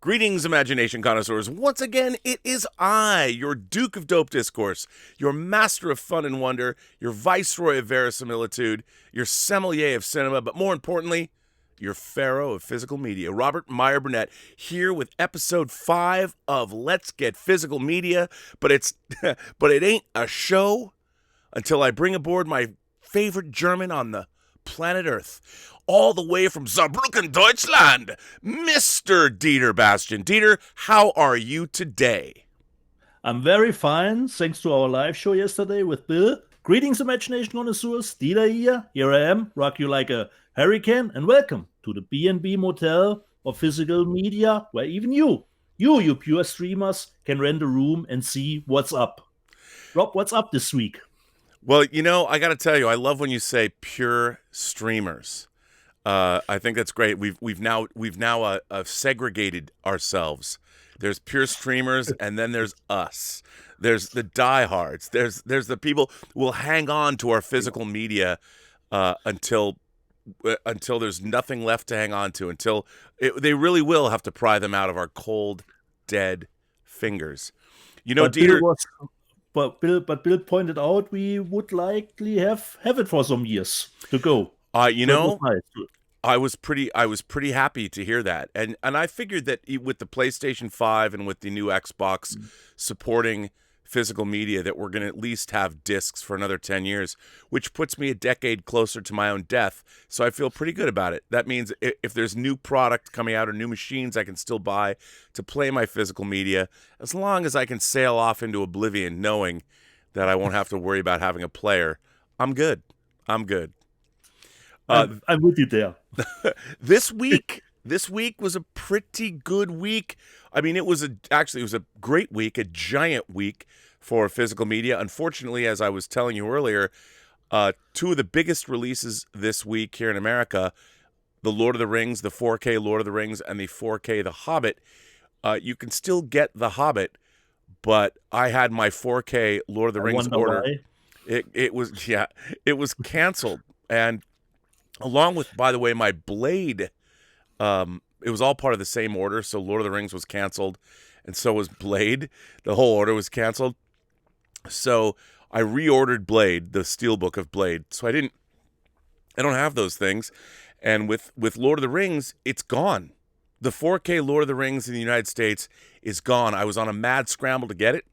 Greetings, imagination connoisseurs. Once again, it is I, your Duke of Dope Discourse, your master of fun and wonder, your viceroy of verisimilitude, your sommelier of cinema, but more importantly, your pharaoh of physical media, Robert Meyer Burnett, here with episode 5 of Let's Get Physical Media. But it ain't a show until I bring aboard my favorite German on the planet Earth. All the way from Saarbrücken, Deutschland, Mr. Dieter Bastian. Dieter, how are you today? I'm very fine, thanks to our live show yesterday with Bill. Greetings, imagination connoisseurs. Dieter here. Here I am, rock you like a hurricane, and welcome to the B&B Motel of physical media, where even you pure streamers, can rent a room and see what's up. Rob, what's up this week? Well, you know, I got to tell you, I love when you say pure streamers. I think that's great. We've now segregated ourselves. There's pure streamers, and then there's us. There's the diehards. There's the people who will hang on to our physical media until there's nothing left to hang on to. They really will have to pry them out of our cold, dead fingers. You know, Dieter. But Bill pointed out we would likely have it for some years to go. You know, I was pretty happy to hear that, and I figured that with the PlayStation 5 and with the new Xbox supporting physical media, that we're going to at least have discs for another 10 years, which puts me a decade closer to my own death. So I feel pretty good about it. That means if there's new product coming out or new machines I can still buy to play my physical media, as long as I can sail off into oblivion knowing that I won't have to worry about having a player, I'm good. I'm with you there. This week was a pretty good week. I mean, it was a great week, a giant week for physical media. Unfortunately, as I was telling you earlier, two of the biggest releases this week here in America, the Lord of the Rings, the 4K Lord of the Rings, and the 4K The Hobbit. You can still get The Hobbit, but I had my 4K Lord of the Rings order. It was canceled, and along with, by the way, my Blade, it was all part of the same order. So Lord of the Rings was canceled, and so was Blade. The whole order was canceled. So I reordered Blade, the steelbook of Blade. So I don't have those things. And with Lord of the Rings, it's gone. The 4K Lord of the Rings in the United States is gone. I was on a mad scramble to get it.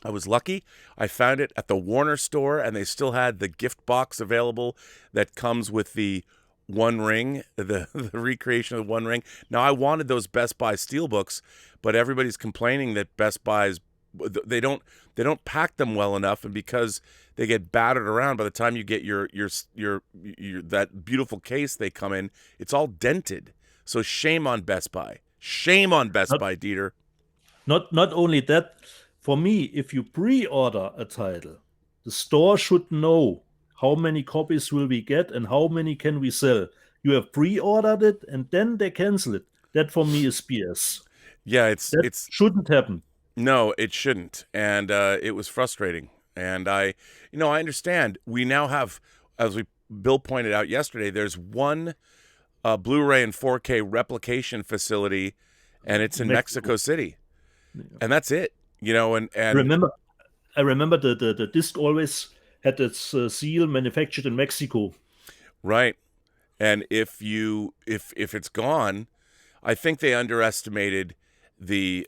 I was lucky. I found it at the Warner store, and they still had the gift box available that comes with the One Ring, the recreation of the One Ring. Now, I wanted those Best Buy steelbooks, but everybody's complaining that Best Buy's they don't pack them well enough, and because they get battered around, by the time you get your that beautiful case they come in, it's all dented. So shame on Best Buy. Shame on Best Buy, Dieter. Not only that. For me, if you pre-order a title, the store should know how many copies will we get and how many can we sell. You have pre-ordered it and then they cancel it. That for me is BS. Yeah, it shouldn't happen. No, it shouldn't, and it was frustrating. And I understand. We now have, as Bill pointed out yesterday, there's one Blu-ray and 4K replication facility, and it's in Mexico City, and that's it. You know, and I remember the disc always had its seal manufactured in Mexico. Right. And if it's gone, I think they underestimated the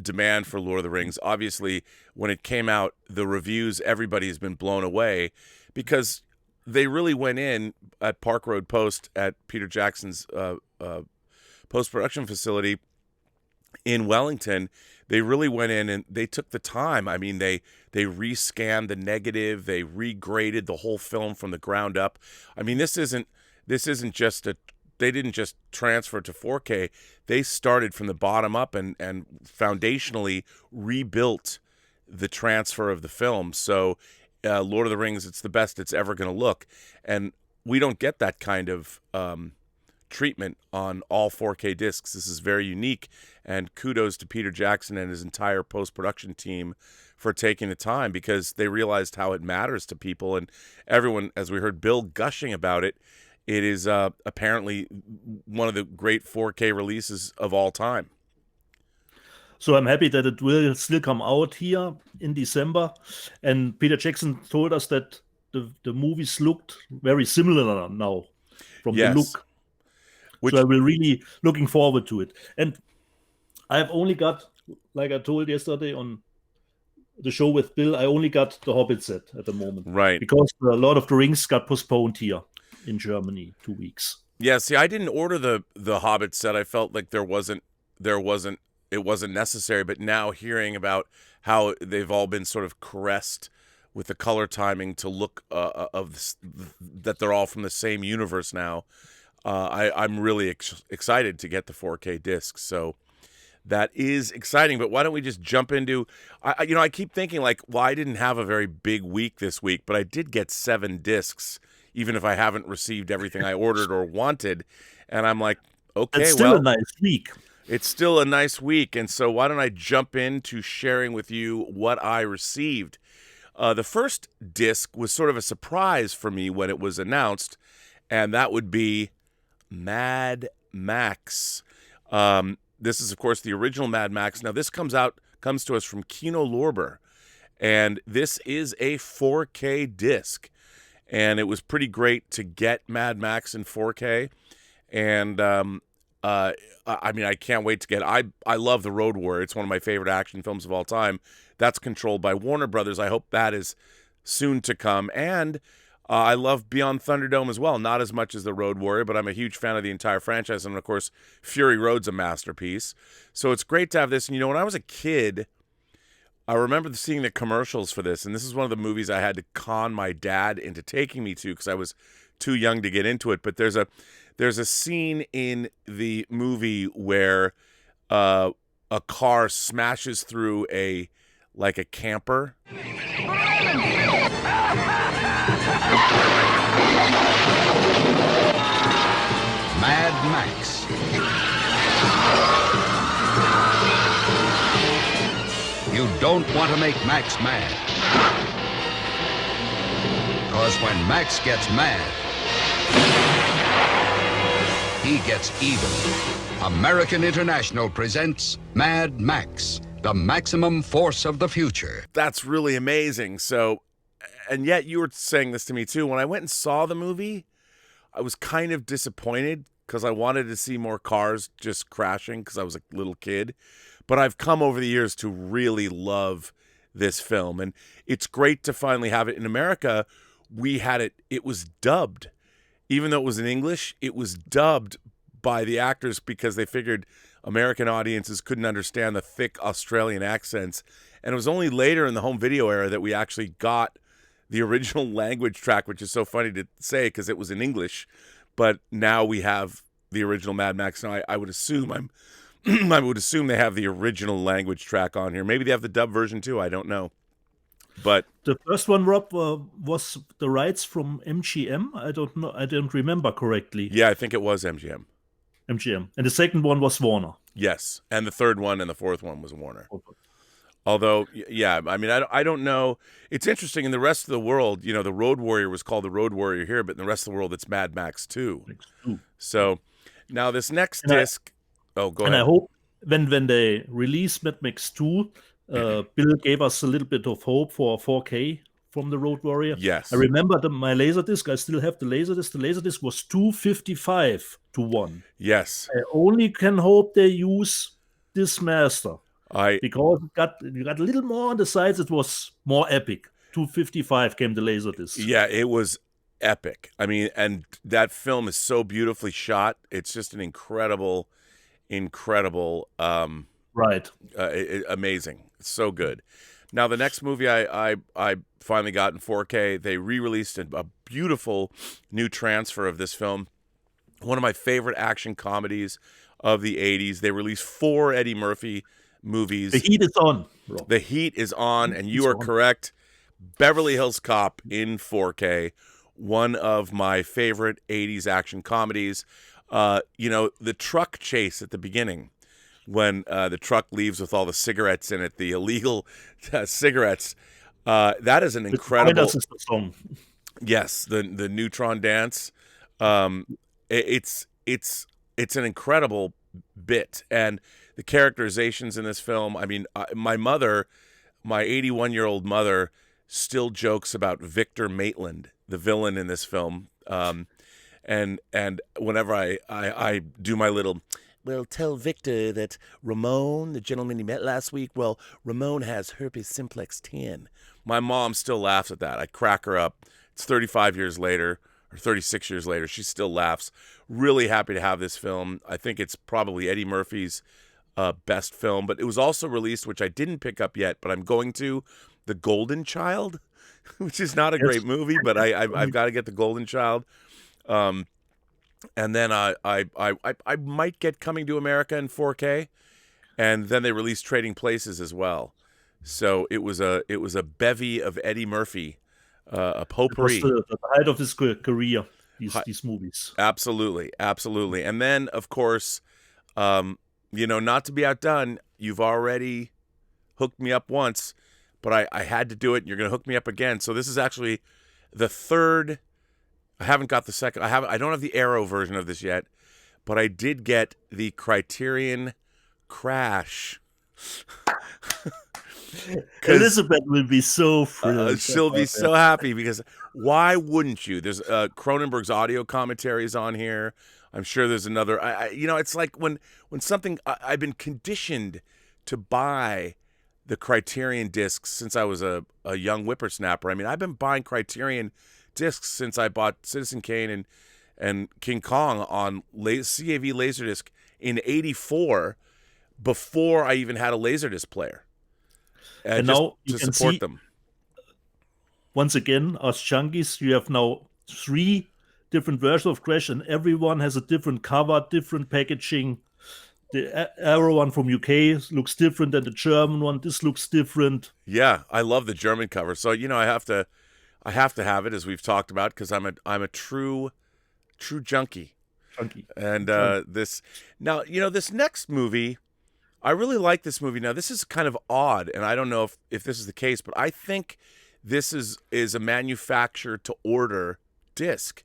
demand for Lord of the Rings. Obviously, when it came out, the reviews, everybody has been blown away because they really went in at Park Road Post at Peter Jackson's post-production facility in Wellington. They really went in and they took the time. I mean, they rescanned the negative, they regraded the whole film from the ground up. I mean, this isn't just they didn't just transfer to 4K. They started from the bottom up and foundationally rebuilt the transfer of the film. So Lord of the Rings, it's the best it's ever going to look. And we don't get that kind of treatment on all 4K discs. This is very unique, and kudos to Peter Jackson and his entire post-production team for taking the time, because they realized how it matters to people, and everyone, as we heard Bill gushing about it, it is apparently one of the great 4K releases of all time. So I'm happy that it will still come out here in December. And Peter Jackson told us that the movies looked very similar now from the look. So I will really looking forward to it. And I've only got, like I told yesterday on the show with Bill, I only got the Hobbit set at the moment. Right. Because a lot of the rings got postponed here in Germany 2 weeks. Yeah, see, I didn't order the Hobbit set. I felt like it wasn't necessary, but now hearing about how they've all been sort of caressed with the color timing to look that they're all from the same universe now, I'm really excited to get the 4K discs. So that is exciting. But why don't we just jump into? I keep thinking like, well, I didn't have a very big week this week, but I did get 7 discs, even if I haven't received everything I ordered or wanted. And I'm like, okay, it's still a nice week. It's still a nice week. And so why don't I jump into sharing with you what I received? The first disc was sort of a surprise for me when it was announced, and that would be Mad Max. This is, of course, the original Mad Max. Now, this comes to us from Kino Lorber, and this is a 4K disc. And it was pretty great to get Mad Max in 4K. And I mean, I can't wait to get it. I love The Road Warrior. It's one of my favorite action films of all time. That's controlled by Warner Brothers. I hope that is soon to come. And I love Beyond Thunderdome as well. Not as much as The Road Warrior, but I'm a huge fan of the entire franchise. And, of course, Fury Road's a masterpiece. So it's great to have this. And, when I was a kid, I remember seeing the commercials for this. And this is one of the movies I had to con my dad into taking me to because I was too young to get into it. But there's a scene in the movie where a car smashes through a camper. Mad Max. You don't want to make Max mad. Because when Max gets mad, he gets even. American International presents Mad Max, the maximum force of the future. That's really amazing. So, and yet you were saying this to me too. When I went and saw the movie, I was kind of disappointed because I wanted to see more cars just crashing because I was a little kid. But I've come over the years to really love this film. And it's great to finally have it in America. We had it was dubbed. Even though it was in English, it was dubbed by the actors because they figured American audiences couldn't understand the thick Australian accents. And it was only later in the home video era that we actually got the original language track, which is so funny to say because it was in English. But now we have the original Mad Max. Now I would assume I would assume they have the original language track on here. Maybe they have the dub version too. I don't know. But the first one, Rob, was the rights from MGM. I don't know. I don't remember correctly. Yeah, I think it was MGM. MGM. And the second one was Warner. Yes. And the third one and the fourth one was Warner. Okay. Although, yeah, I mean, I don't know. It's interesting. In the rest of the world, the Road Warrior was called the Road Warrior here, but in the rest of the world, it's Mad Max 2. So now this next disc. Go ahead. And I hope when they release Mad Max 2, Bill gave us a little bit of hope for 4K from the Road Warrior. Yes. I remember my Laserdisc. I still have the Laserdisc. The Laserdisc was 255-1. Yes. I only can hope they use this master. Because you got a little more on the sides. It was more epic. 255 came the Laserdisc. Yeah, it was epic. I mean, and that film is so beautifully shot. It's just an incredible, amazing. It's so good. Now, the next movie I finally got in 4K, they re-released a beautiful new transfer of this film. One of my favorite action comedies of the 80s. They released 4 Eddie Murphy movies. The heat is on. Bro. The heat is on, and you are correct. Beverly Hills Cop in 4K. One of my favorite 80s action comedies. the truck chase at the beginning when the truck leaves with all the cigarettes in it, the illegal cigarettes. That is an incredible. Is the song. Yes, the neutron dance. It's an incredible bit, and the characterizations in this film. I mean, my 81-year-old mother, still jokes about Victor Maitland, the villain in this film. And whenever I do my little, well, tell Victor that Ramon, the gentleman he met last week, well, Ramon has herpes simplex 10. My mom still laughs at that. I crack her up. It's 35 years later, or 36 years later. She still laughs. Really happy to have this film. I think it's probably Eddie Murphy's best film, but it was also released, which I didn't pick up yet, but I'm going to, The Golden Child, which is not a great movie, but I've got to get The Golden Child. And then I might get Coming to America in 4K, and then they released Trading Places as well. So it was a bevy of Eddie Murphy, a potpourri. It was the height of his career. These movies. Absolutely. And then, of course, not to be outdone, you've already hooked me up once, but I had to do it, and you're going to hook me up again. So this is actually the third. I haven't got the second. I don't have the Arrow version of this yet, but I did get the Criterion Crash. Elizabeth will be so thrilled. She'll be so happy, because why wouldn't you? There's Cronenberg's audio commentaries on here. I'm sure there's another. It's like when something. I've been conditioned to buy the Criterion discs since I was a young whippersnapper. I mean, I've been buying Criterion discs since I bought Citizen Kane and King Kong on CAV Laserdisc in '84, before I even had a Laserdisc player. And now to support them. Once again, as junkies, you have now 3 different versions of Crash, and everyone has a different cover, different packaging. The Arrow one from UK looks different than the German one. This looks different. Yeah, I love the German cover. So I have to have it, as we've talked about, because I'm a true junkie. And this next movie, I really like this movie. Now, this is kind of odd, and I don't know if this is the case, but I think this is a manufacture to order disc,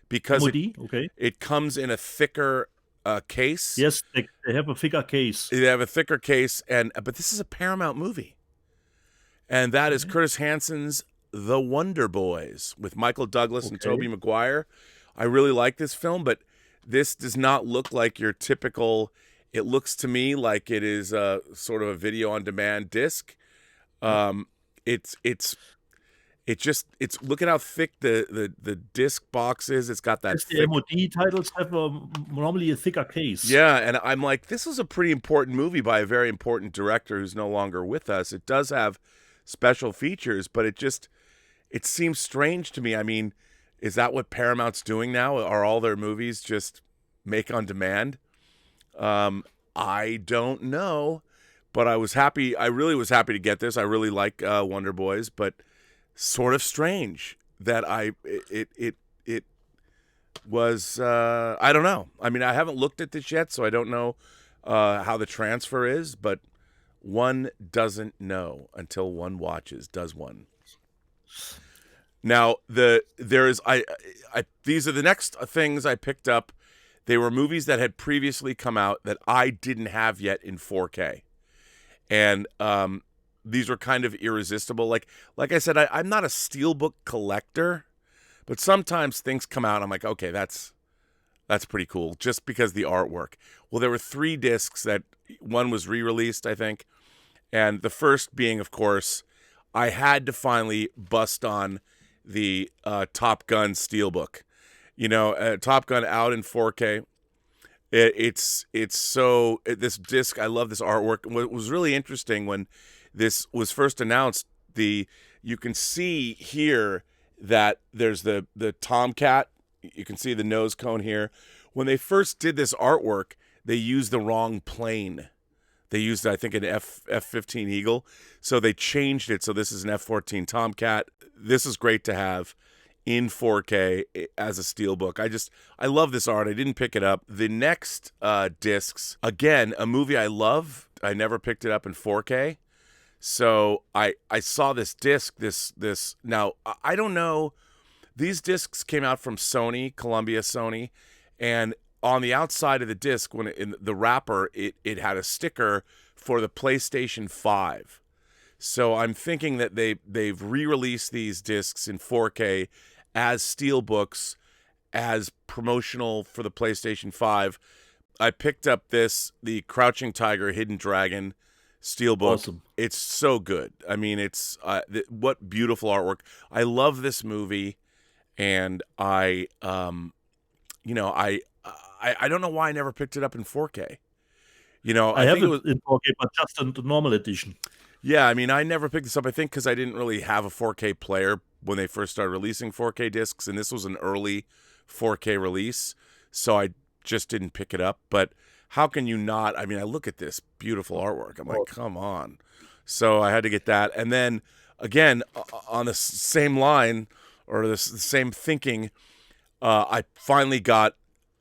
because it comes in a thicker case. Yes, they have a thicker case. They have a thicker case, but this is a Paramount movie, and that is Curtis Hansen's The Wonder Boys with Michael Douglas and Tobey Maguire. I really like this film, but this does not look like your typical. It looks to me like it is sort of a video on demand disc. It's look at how thick the disc box is. It's got that. The MOD titles have normally a thicker case. Yeah, and I'm like, this is a pretty important movie by a very important director who's no longer with us. It does have special features, but it seems strange to me. I mean, is that what Paramount's doing now? Are all their movies just make on demand? I don't know, but I was happy. I really was happy to get this. I really like Wonder Boys, but sort of strange that it was. I don't know. I mean, I haven't looked at this yet, so I don't know how the transfer is. But one doesn't know until one watches. Does one? Now these are the next things I picked up. They were movies that had previously come out that I didn't have yet in 4K. And these were kind of irresistible. Like I said, I'm not a steelbook collector, but sometimes things come out, I'm like, okay, that's pretty cool, just because the artwork. Well, there were 3 discs that one was re-released, I think. And the first being, of course, I had to finally bust on the Top Gun steelbook. Top Gun out in 4K. It's so, this disc, I love this artwork. What was really interesting when this was first announced, you can see here that there's the Tomcat. You can see the nose cone here. When they first did this artwork, they used the wrong plane. They used, I think, an F-15 Eagle. So they changed it. So this is an F-14 Tomcat. This is great to have. in 4K as a steelbook. I love this art. I didn't pick it up. The next discs, again, a movie I love. I never picked it up in 4K. So I saw this disc, this. Now, I don't know. These discs came out from Sony, Sony, and on the outside of the disc, when in the wrapper, it had a sticker for the PlayStation 5. So I'm thinking that they've re-released these discs in 4K as steelbooks, as promotional for the PlayStation 5. I picked up the Crouching Tiger, Hidden Dragon steelbook. Awesome. It's so good. I mean, it's what beautiful artwork. I love this movie, and I don't know why I never picked it up in 4K. I have it in 4K, but just in the normal edition. Yeah, I mean, I never picked this up, I think, because I didn't really have a 4K player when they first started releasing 4K discs, and this was an early 4K release, so I just didn't pick it up. But how can you not? I mean, I look at this beautiful artwork. I'm like, come on. So I had to get that. And then, again, on the same line, or the same thinking, I finally got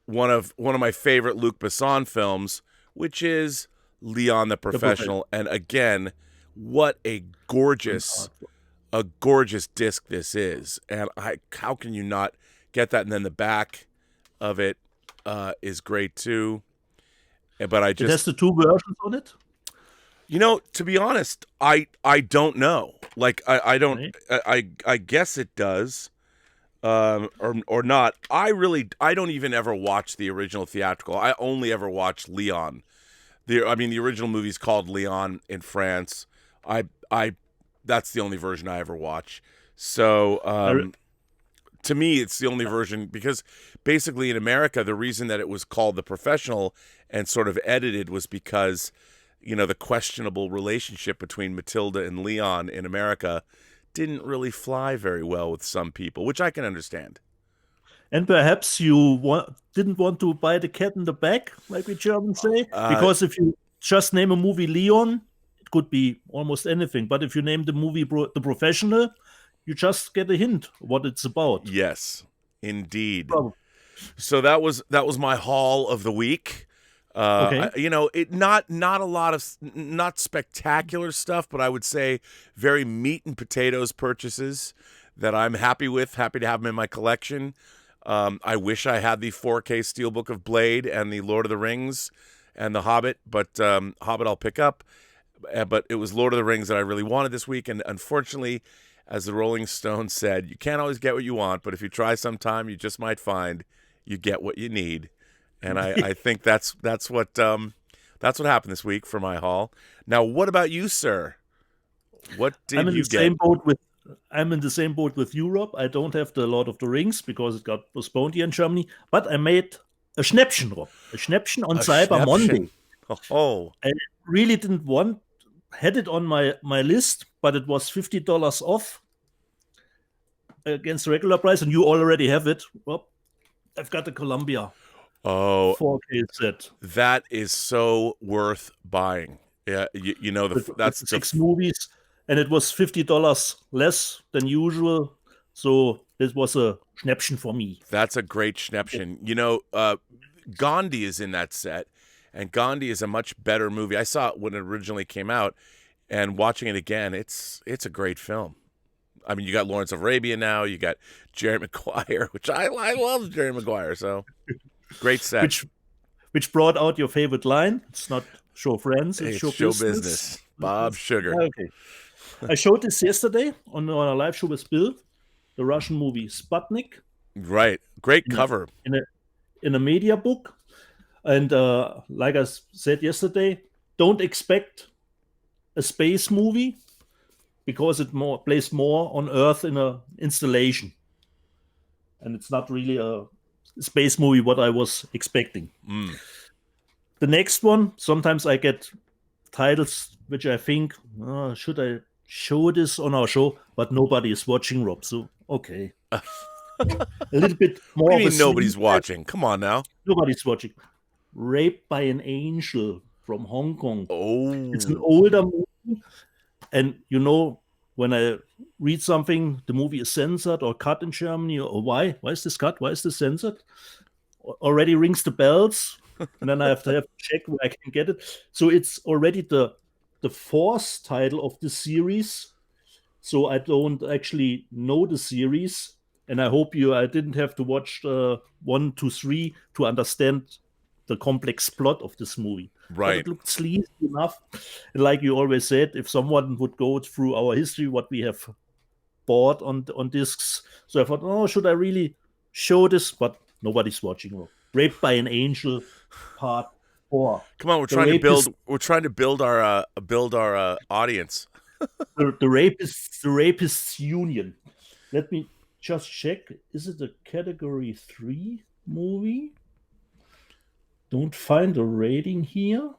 one of my favorite Luc Besson films, which is Leon the Professional. And again, what a gorgeous disc this is. And how can you not get that? And then the back of it is great too. But it has the 2 versions on it. To be honest, I don't know. Like I don't. I guess it does, or not. I don't even ever watch the original theatrical. I only ever watch Leon. The original movie's called Leon in France. That's the only version I ever watch. So to me, it's the only version, because basically in America, the reason that it was called The Professional and sort of edited was because, the questionable relationship between Matilda and Leon in America didn't really fly very well with some people, which I can understand. And perhaps you didn't want to buy the cat in the bag, like we Germans say, because if you just name a movie Leon, it could be almost anything. But if you name the movie The Professional, you just get a hint what it's about. Yes, indeed. Probably. So that was my haul of the week. Okay. Not a lot of not spectacular stuff, but I would say very meat and potatoes purchases that I'm happy with. Happy to have them in my collection. I wish I had the 4K steelbook of Blade and the Lord of the Rings and the Hobbit, but Hobbit I'll pick up. But it was Lord of the Rings that I really wanted this week, and unfortunately, as the Rolling Stones said, you can't always get what you want, but if you try sometime, you just might find you get what you need. And I think that's what happened this week for my haul. Now, what about you, sir? What did you get? I'm in the same boat with Europe. I don't have the Lord of the Rings because it got postponed here in Germany, but I made a Schnäppchen, Rob. A Schnäppchen on Cyber Monday. Oh. I really had it on my list, but it was $50 off against the regular price, and you already have it. Well, I've got the Columbia 4K set. That is so worth buying. Yeah, that's 6 movies, and it was $50 less than usual. So this was a Schnäppchen for me. That's a great Schnäppchen. Gandhi is in that set, and Gandhi is a much better movie. I saw it when it originally came out, and watching it again, it's a great film. I mean, you got Lawrence of Arabia now, you got Jerry Maguire, which I love Jerry Maguire, so great set. Which brought out your favorite line. It's not show friends, it's show business. Bob Sugar. Okay. I showed this yesterday on a live show with Bill, the Russian movie Sputnik. Right. Great cover. In a media book. And like I said yesterday, don't expect a space movie because it plays more on Earth in an installation. And it's not really a space movie what I was expecting. The next one, sometimes I get titles which I think, should I show this on our show? But nobody is watching, Rob, so okay. A little bit more. What do you mean nobody's watching? Come on now. Nobody's watching. Raped by an Angel from Hong Kong. Oh. It's an older movie. And when I read something, the movie is censored or cut in Germany, or why? Why is this cut? Why is this censored? Already rings the bells, and then I have to check where I can get it. So it's already the fourth title of the series. So I don't actually know the series, and I hope I didn't have to watch 1 to 3 to understand the complex plot of this movie. Right. But it looked sleazy enough. And like you always said, if someone would go through our history, what we have bought on discs. So I thought, oh, should I really show this? But nobody's watching. Raped by an Angel, Part 4. Come on, we're trying to build our audience. The Rapists Union. Let me just check. Is it a Category 3 movie? Don't find a rating here.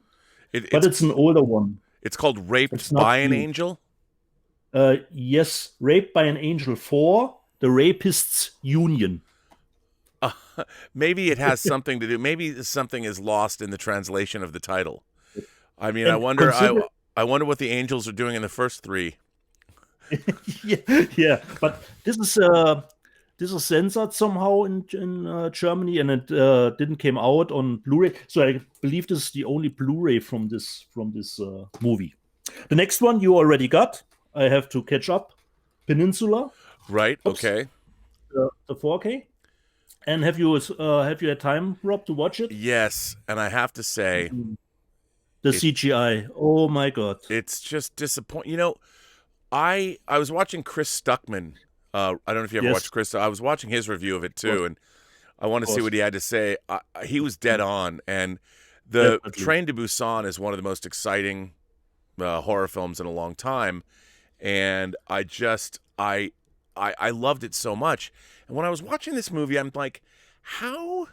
But it's an older one. It's called Raped by an Angel? Yes, Raped by an Angel 4, The Rapists Union. Maybe it has something to do. Maybe something is lost in the translation of the title. I mean, I wonder what the angels are doing in the first 3. yeah, but this is censored somehow in Germany, and it didn't came out on Blu-ray. So I believe this is the only Blu-ray from this movie. The next one you already got. I have to catch up. Peninsula. Right. Oops. Okay. The 4K. And have you had time, Rob, to watch it? Yes, and I have to say, the CGI. Oh my God! It's just disappointing. You know, I was watching Chris Stuckman. I don't know if you ever watched Chris. I was watching his review of it too, and I want to see what he had to say. He was dead on, and the Train to Busan is one of the most exciting horror films in a long time, and I loved it so much. And when I was watching this movie, I'm like, how?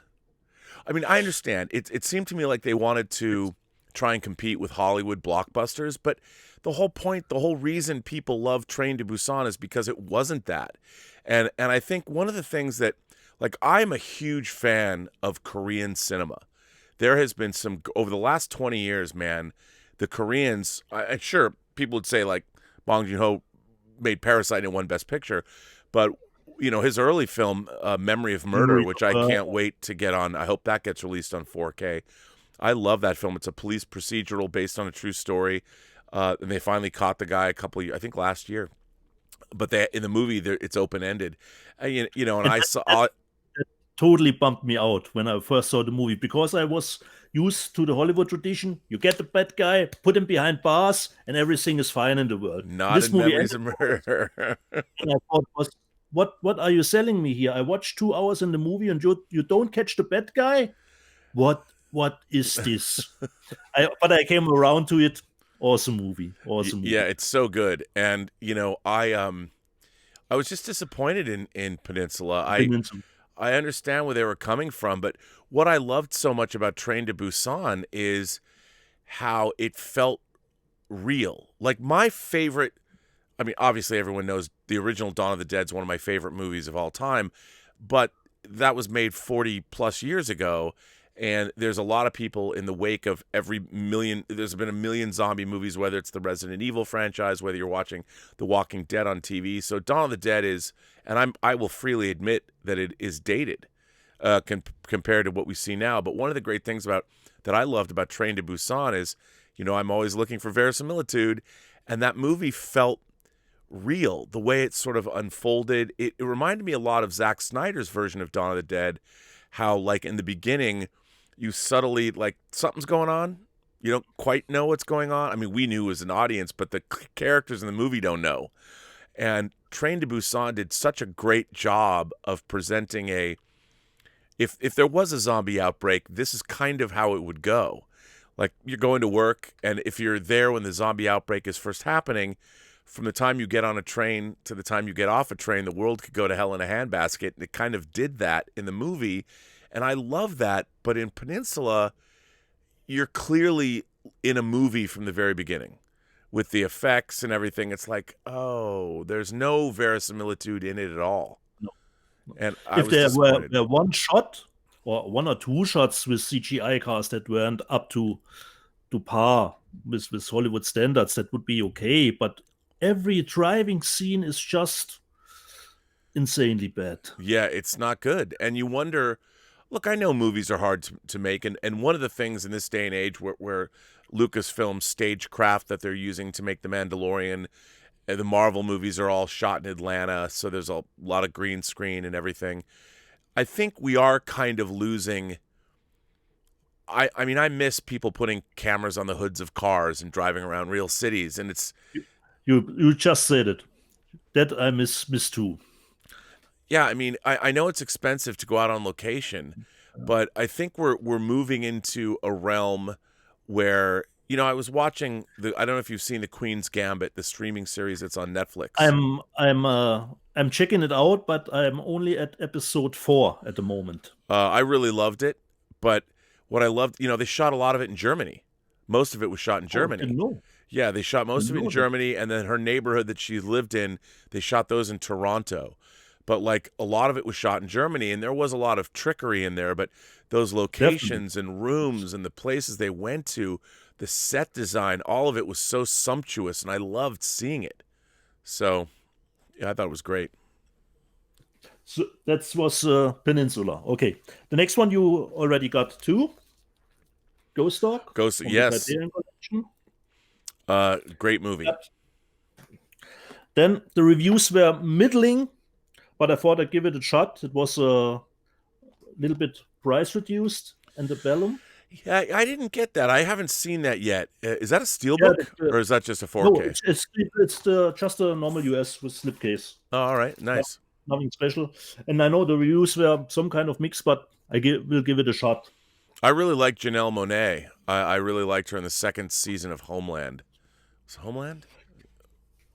I mean, I understand. It seemed to me like they wanted to try and compete with Hollywood blockbusters, but the whole point, the whole reason people love Train to Busan is because it wasn't that. And I think one of the things that, like, I'm a huge fan of Korean cinema. There has been some, over the last 20 years, man, the Koreans, sure, people would say, like, Bong Joon-ho made Parasite and won Best Picture, but you know, his early film, Memory of Murder, which I can't wait to get on. I hope that gets released on 4K. I love that film. It's a police procedural based on a true story. And they finally caught the guy I think last year. But in the movie, it's open-ended. You know, and I saw... That totally bumped me out when I first saw the movie, because I was used to the Hollywood tradition. You get the bad guy, put him behind bars, and everything is fine in the world. Not this in movie Memories of Murder. And I thought, what are you selling me here? I watched 2 hours in the movie and you don't catch the bad guy? What is this? But I came around to it. Awesome movie. Yeah, it's so good. And you know, I was just disappointed in Peninsula. I understand where they were coming from, but what I loved so much about Train to Busan is how it felt real. Like my favorite, I mean, obviously everyone knows the original Dawn of the Dead is one of my favorite movies of all time, but that was made 40 plus years ago, and there's a lot of people in the wake of there's been a million zombie movies, whether it's the Resident Evil franchise, whether you're watching The Walking Dead on TV. So Dawn of the Dead is, and I will freely admit that it is dated compared to what we see now. But one of the great things that I loved about Train to Busan is, you know, I'm always looking for verisimilitude, and that movie felt real. The way it sort of unfolded, it reminded me a lot of Zack Snyder's version of Dawn of the Dead, how like in the beginning you subtly, like, something's going on, you don't quite know what's going on. I mean, we knew as an audience, but the characters in the movie don't know. And Train to Busan did such a great job of presenting if there was a zombie outbreak, this is kind of how it would go. Like, you're going to work, and if you're there when the zombie outbreak is first happening, from the time you get on a train to the time you get off a train, the world could go to hell in a handbasket. And it kind of did that in the movie. And I love that. But in Peninsula, you're clearly in a movie from the very beginning with the effects and everything. It's like, oh, there's no verisimilitude in it at all. No. And if there were one shot or 1 or 2 shots with CGI cast that weren't up to par with Hollywood standards, that would be okay. But every driving scene is just insanely bad. Yeah, it's not good. And you wonder, look, I know movies are hard to make, and one of the things in this day and age where Lucasfilm's stagecraft that they're using to make The Mandalorian, the Marvel movies are all shot in Atlanta, so there's a lot of green screen and everything. I think we are kind of losing. I mean, I miss people putting cameras on the hoods of cars and driving around real cities, and it's. You just said it. That I miss too. Yeah, I mean, I know it's expensive to go out on location, but I think we're moving into a realm where, you know, I was watching I don't know if you've seen the Queen's Gambit, the streaming series that's on Netflix. I'm checking it out, but I'm only at episode 4 at the moment. I really loved it, but what I loved, you know, they shot a lot of it in Germany. Most of it was shot in Germany. I didn't know. Yeah, they shot most of it in Germany, and then her neighborhood that she lived in, they shot those in Toronto. But like a lot of it was shot in Germany, and there was a lot of trickery in there, but those locations and rooms and the places they went to, the set design, all of it was so sumptuous, and I loved seeing it. So, yeah, I thought it was great. So that was Peninsula. Okay. The next one you already got too. Ghost Dog. Yes. Great movie. Yep. Then the reviews were middling, but I thought I'd give it a shot. It was a little bit price reduced, Antebellum. Yeah, I didn't get that. I haven't seen that yet. Is that a steelbook, or is that just a 4K? No, it's just a normal US with slipcase. Oh, all right, nice. Nothing special. And I know the reviews were some kind of mix, but will give it a shot. I really like Janelle Monáe. I really liked her in the second season of Homeland. Was it Homeland?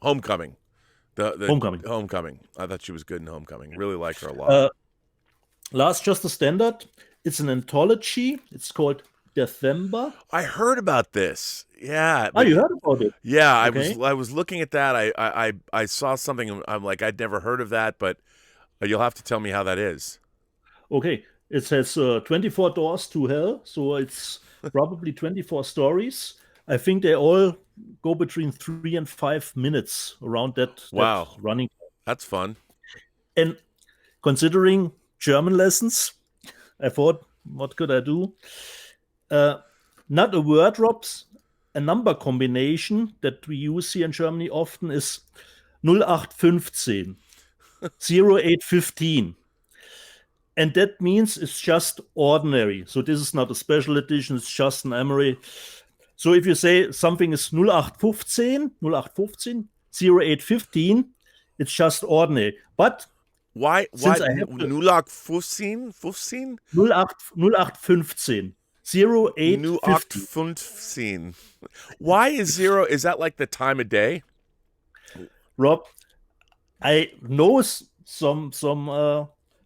Homecoming. The Homecoming. I thought she was good in Homecoming. Really liked her a lot. Last, just a standard. It's an anthology. It's called December. I heard about this. Yeah. Oh, you heard about it? Yeah, okay. I was looking at that. I saw something. And I'm like, I'd never heard of that, but you'll have to tell me how that is. Okay. It says 24 doors to hell, so it's probably 24 stories. I think they all go between 3 and 5 minutes around that. Wow. That running. That's fun. And considering German lessons, I thought, what could I do? Not a word drops. A number combination that we use here in Germany often is 0815, 0815. And that means it's just ordinary. So this is not a special edition, it's just an Emery. So if you say something is 0815, 0815, it's just ordinary. But why 0815? 0815. 0815. Why is 0? Is that like the time of day? Rob, I know some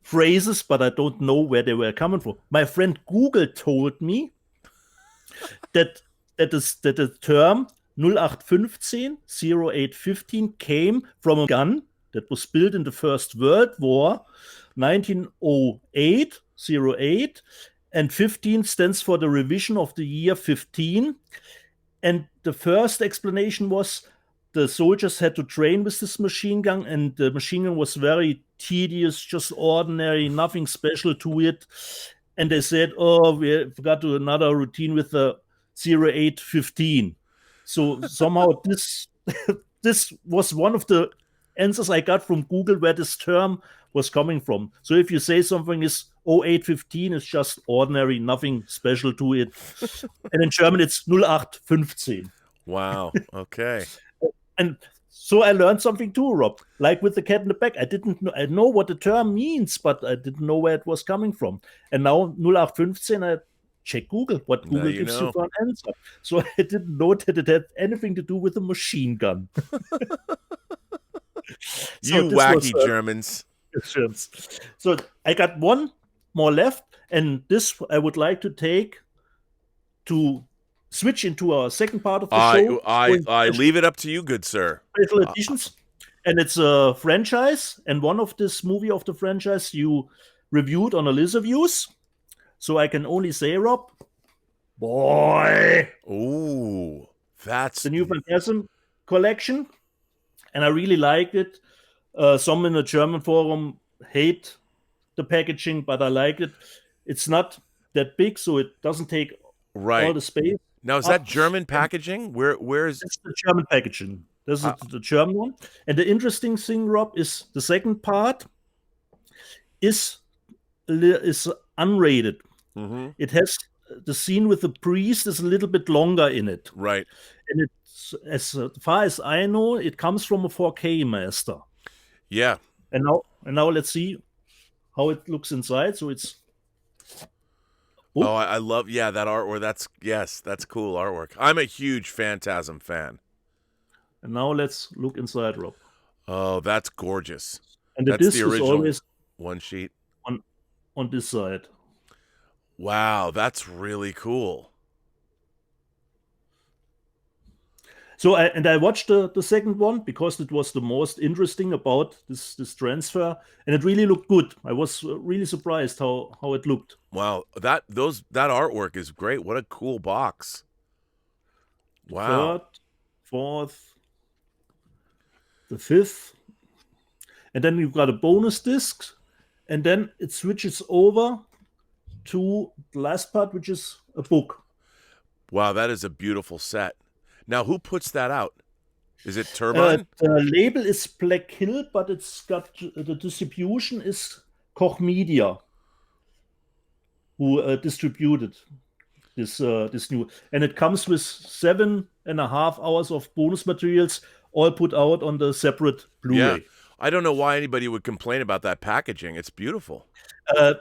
phrases, but I don't know where they were coming from. My friend Google told me that the term 0815, 0815 came from a gun that was built in the First World War, 1908, 08, and 15 stands for the revision of the year 15. And the first explanation was the soldiers had to train with this machine gun, and the machine gun was very tedious, just ordinary, nothing special to it. And they said, oh, we forgot to another routine with the 0815. So somehow this was one of the answers I got from Google where this term was coming from. So if you say something is 0815, it's just ordinary, nothing special to it. And in German, it's 0815. Wow. Okay. And so I learned something too, Rob. Like with the cat in the bag, I know what the term means, but I didn't know where it was coming from. And now 0815, I check Google, what Google gives you for an answer. So I didn't know that it had anything to do with a machine gun. You wacky Germans. So I got one more left, and this I would like to take to switch into our second part of the show. I leave it up to you, good sir. Special editions. And it's a franchise, and one of this movie of the franchise you reviewed on Alyssa Views. So I can only say, Rob, boy. Ooh, that's the new Phantasm collection. and I really like it. Some in the German forum hate the packaging, but I like it. It's not that big, so it doesn't take all the space. Now, is that German packaging? Where is it's the German packaging? This is the German one. And the interesting thing, Rob, is the second part is unrated. Mm-hmm. It has the scene with the priest is a little bit longer in it. Right. And it's, as far as I know, it comes from a 4K master. Yeah. And now let's see how it looks inside. So it's I love that artwork. That's cool artwork. I'm a huge Phantasm fan. And now let's look inside, Rob. Oh, that's gorgeous. And the disc is always one sheet on this side. Wow, that's really cool. So I watched the second one because it was the most interesting about this transfer, and it really looked good. I was really surprised how it looked. Wow, that artwork is great. What a cool box. Wow. Third, fourth, the fifth, and then you've got a bonus disc, and then it switches over to the last part, which is a book. Wow, that is a beautiful set. Now, who puts that out? Is it Turbine? The label is Black Hill, but it's got the distribution is Koch Media, who distributed this new, and it comes with 7.5 hours of bonus materials, all put out on the separate Blu-ray. Yeah. I don't know why anybody would complain about that packaging. It's beautiful.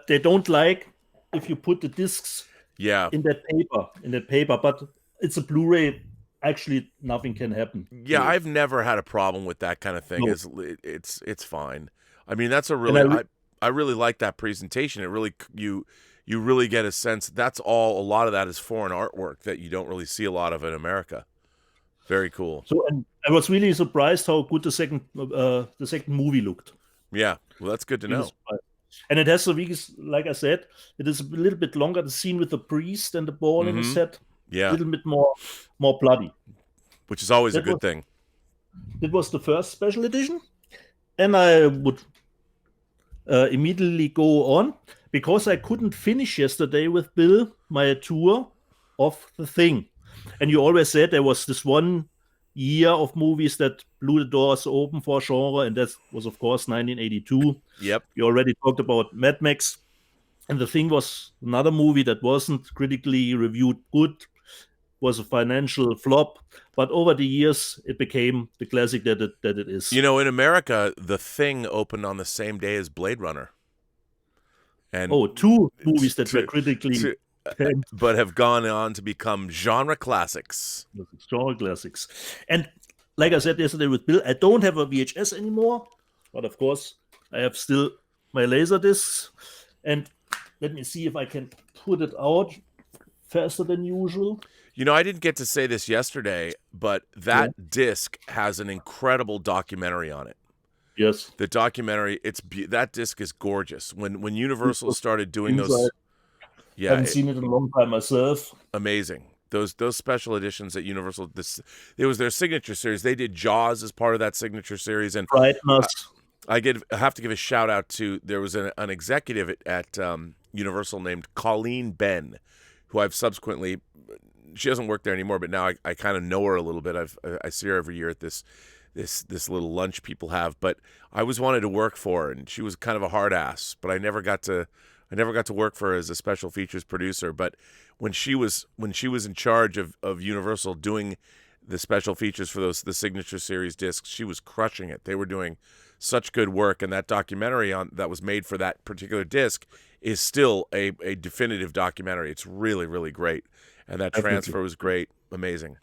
They don't like if you put the discs in that paper, but it's a Blu-ray. Actually, nothing can happen. Yeah, I've never had a problem with that kind of thing. No. It's fine. I mean, that's a really I really like that presentation. It really you really get a sense. That's all. A lot of that is foreign artwork that you don't really see a lot of in America. Very cool. So, and I was really surprised how good the second movie looked. Yeah, well, that's good to know. And it has like I said, it is a little bit longer. The scene with the priest and the ball in his head. Yeah, a little bit more bloody, which is always a good thing. It was the first special edition, and I would immediately go on because I couldn't finish yesterday with Bill my tour of the thing. And you always said there was this one year of movies that blew the doors open for genre, and that was of course 1982. Yep. You already talked about Mad Max, and the thing was another movie that wasn't critically reviewed good. Was a financial flop, but over the years it became the classic that it is. You know, in America, The Thing opened on the same day as Blade Runner. And two movies that were critically but have gone on to become genre classics. Genre classics. And like I said yesterday with Bill, I don't have a VHS anymore, but of course I have still my laser discs. And let me see if I can put it out faster than usual. You know, I didn't get to say this yesterday, but that disc has an incredible documentary on it. Yes. The documentary, that disc is gorgeous. When Universal started doing those, I haven't seen it in a long time myself. Amazing. Those special editions at Universal. It was their signature series. They did Jaws as part of that signature series, and I have to give a shout out to there was an executive at Universal named Colleen Ben, who I've subsequently. She doesn't work there anymore, but now I kind of know her a little bit. I see her every year at this little lunch people have. But I always wanted to work for her, and she was kind of a hard ass. But I never got to work for her as a special features producer. But when she was in charge of Universal doing the special features for the signature series discs, she was crushing it. They were doing such good work, and that documentary that was made for that particular disc is still a definitive documentary. It's really, really great. And that transfer was great. Amazing.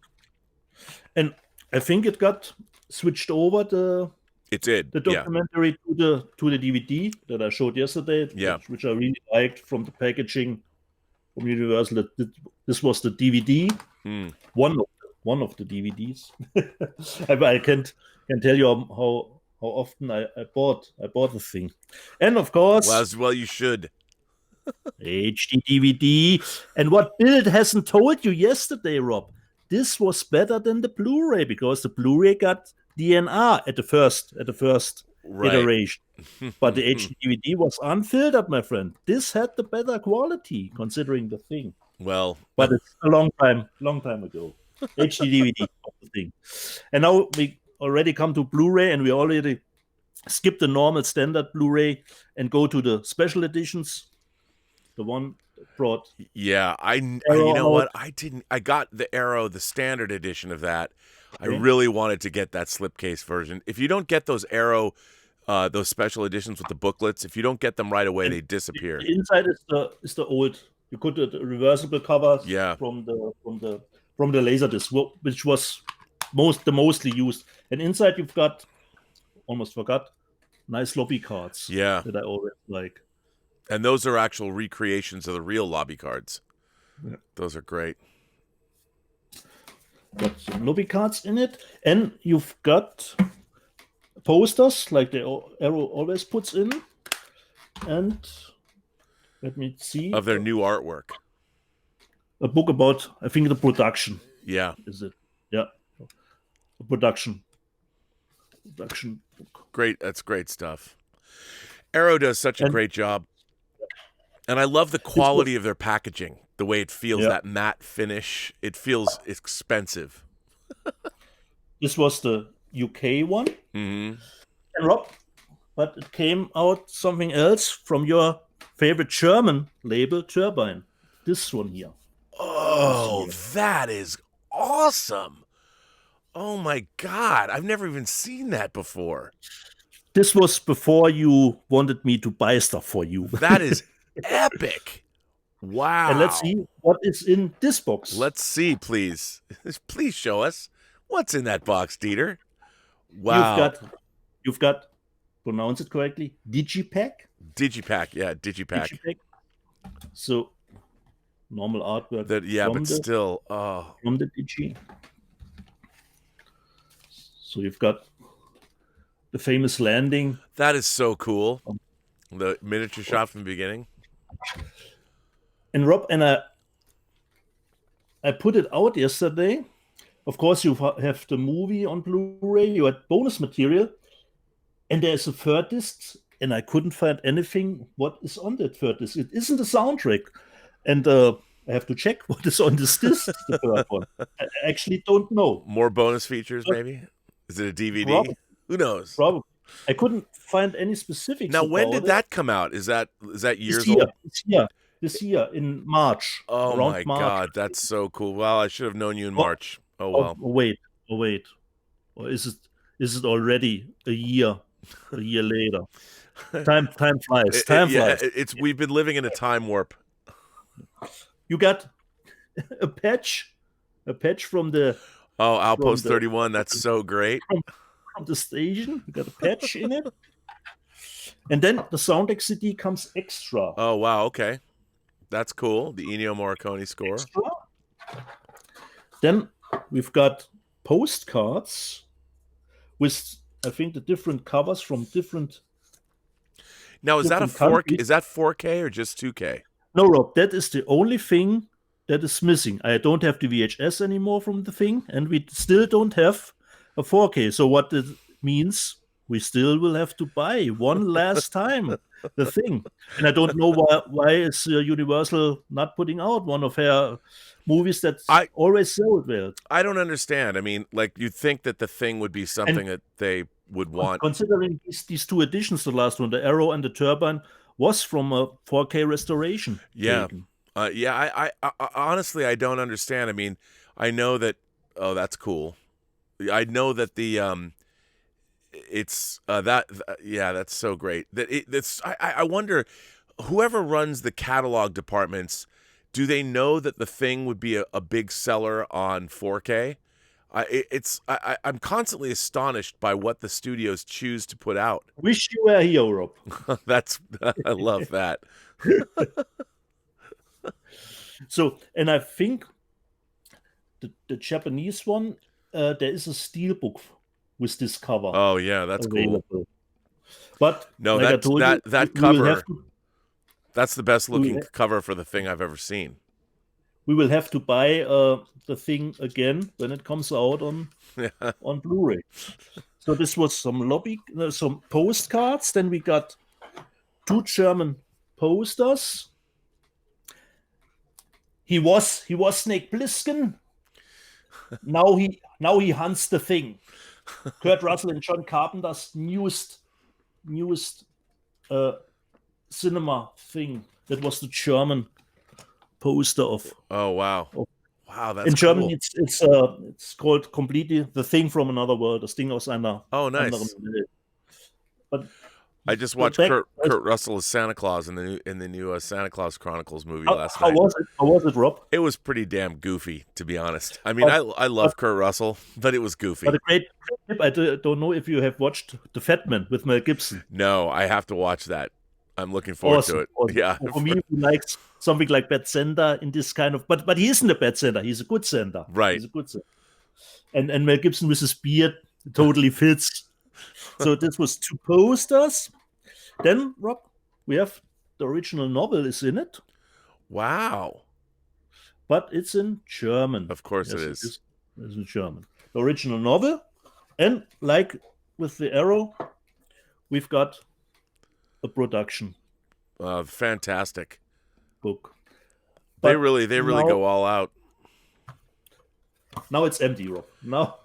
And I think it got switched over it did. The documentary to the DVD that I showed yesterday, which I really liked from the packaging from Universal. This was the DVD. One of the DVDs. I can't tell you how often I bought the thing. And of course, well you should. HD DVD. And what Bill hasn't told you yesterday, Rob, this was better than the Blu-ray because the Blu-ray got DNR at the first Right. iteration. But the HD DVD was unfiltered, my friend. This had the better quality, considering the thing. Well, But it's a long time ago. HD DVD of the thing. And now we already come to Blu-ray, and we already skip the normal standard Blu-ray and go to the special editions. The one brought. yeah, you know what? I got the Arrow, the standard edition of that. I really wanted to get that slipcase version. If you don't get those Arrow, those special editions with the booklets, if you don't get them right away, they disappear. The inside is the old. You could the reversible covers from the Laserdisc, which was the mostly used. And inside you've got, almost forgot, nice lobby cards. Yeah, that I always like. And those are actual recreations of the real lobby cards. Yeah. Those are great. Got some lobby cards in it, and you've got posters like the Arrow always puts in, and let me see, of their new artwork. A book about, I think, the production. Yeah. Is it? Yeah. A production book. Great. That's great stuff. Arrow does such a great job. And I love the quality of their packaging, the way it feels, that matte finish. It feels expensive. This was the UK one. Mm-hmm. And Rob, but it came out something else from your favorite German label, Turbine. This one here. Oh, that is awesome. Oh my God. I've never even seen that before. This was before you wanted me to buy stuff for you. That is epic. Wow. And let's see what is in this box. Let's see, please. Please show us what's in that box, Dieter. Wow. You've got, pronounce it correctly, Digipack? Digipack, yeah, Digipack. So, normal artwork. Still, from the Digi. So you've got the famous landing. That is so cool. The miniature shot from the beginning. And Rob, and I put it out yesterday. Of course, you have the movie on Blu-ray. You had bonus material. And there's a third disc. And I couldn't find anything what is on that third disc. It isn't a soundtrack. And I have to check what is on this disc, the third one. I actually don't know. More bonus features, maybe? Is it a DVD? Probably. Who knows? Probably. I couldn't find any specifics. Now, when did that come out? Is that years old? This year in March. Oh my God, that's so cool. Well, I should have known you in March. Oh well. Wait. Or is it already a year later? Time flies. Flies. We've been living in a time warp. You got a patch from the Outpost 31. That's so great. From the station, you got a patch in it, and then the soundtrack CD comes extra. Oh wow, okay, that's cool. The Ennio Morricone score. Extra. Then we've got postcards with, I think, the different covers from different. Now, is that a 4K? Is that 4K or just 2K? No, Rob, that is the only thing that is missing. I don't have the VHS anymore from the thing, and we still don't have a 4K. So what it means, we still will have to buy one last time the thing. And I don't know why is Universal not putting out one of their movies that always sold well. I don't understand. I mean, like, you'd think that the thing would be something that they would want. Considering these two editions, the last one, the Arrow and the Turbine, was from a 4K restoration. Yeah. I honestly, I don't understand. I mean, I know that, that's cool. I know that that's so great. I wonder, whoever runs the catalog departments, do they know that the thing would be a big seller on 4K? I'm constantly astonished by what the studios choose to put out. Wish you were here, Rob. I love that. So, and I think the Japanese one, there is a steelbook with this cover. Oh yeah, that's available. Cool. But no, like that cover. That's the best looking cover for the thing I've ever seen. we will have to buy the thing again when it comes out on Blu-ray. So this was some postcards. Then we got 2 German posters. He was Snake Plissken. Now he hunts the thing. Kurt Russell and John Carpenter's newest cinema thing. That was the German poster of. Oh wow! Wow, that's in German. Cool. It's called completely The Thing from Another World. Das Ding aus einer nice. anderen Welt. But I just watched Kurt Russell as Santa Claus in the new Santa Claus Chronicles movie last night. How was it, Rob? It was pretty damn goofy, to be honest. I mean, I love Kurt Russell, but it was goofy. But a great tip. I don't know if you have watched The Fat Man with Mel Gibson. No, I have to watch that. I'm looking forward to it. Awesome. Yeah. For me, who likes something like Bad Santa in this kind of, but he isn't a bad Santa. He's a good Santa. Right. He's a good Santa. And Mel Gibson with his beard totally fits. So this was 2 posters. Then, Rob, we have the original novel is in it. Wow. But it's in German. Of course it is. It's in German. The original novel. And like with the Arrow, we've got a production. Fantastic. Book. But they really go all out. Now it's empty, Rob. Now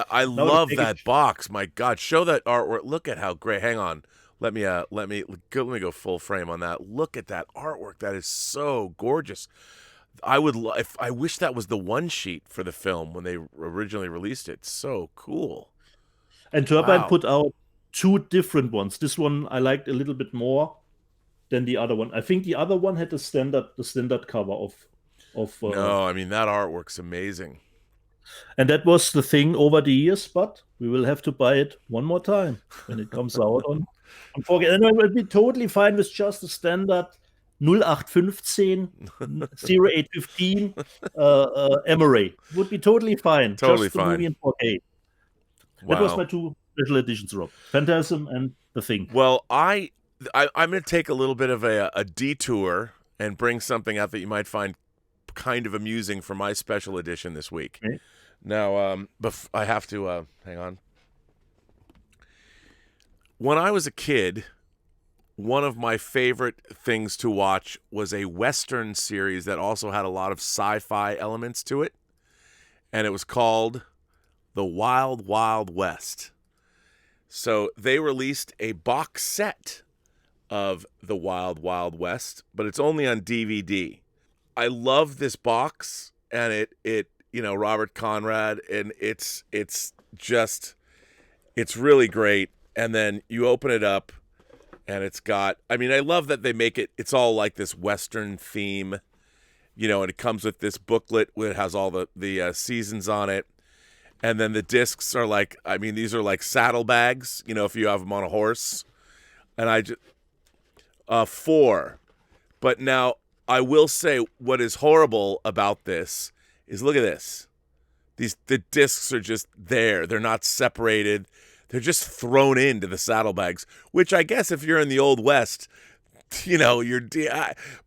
I love that box. My God, show that artwork. Look at how great. Hang on. Let me go full frame on that. Look at that artwork. That is so gorgeous. I wish that was the one sheet for the film when they originally released it. So cool. And Turbine put out 2 different ones. This one I liked a little bit more than the other one. I think the other one had the standard cover of. No, I mean that artwork's amazing. And that was the thing over the years, but we will have to buy it one more time when it comes out on. And I will be totally fine with just the standard 0815, 0815 Emery. Would be totally fine. Totally just the fine. movie in 4K. Wow. That was my 2 special editions, Rob. Phantasm and The Thing. Well, I'm going to take a little bit of a detour and bring something out that you might find kind of amusing for my special edition this week. Okay. Now, I have to hang on. When I was a kid, one of my favorite things to watch was a Western series that also had a lot of sci-fi elements to it, and it was called The Wild Wild West. So they released a box set of The Wild Wild West, but it's only on DVD. I love this box, and it Robert Conrad, and it's really great. And then you open it up, and it's got, I mean, I love that they make it's all like this Western theme, and it comes with this booklet it has all the seasons on it. And then the discs are like, I mean, these are like saddlebags, if you have them on a horse. And I just, 4. But now, I will say what is horrible about this is, look at this. The discs are just there. They're not separated. They're just thrown into the saddlebags, which I guess if you're in the Old West, you're...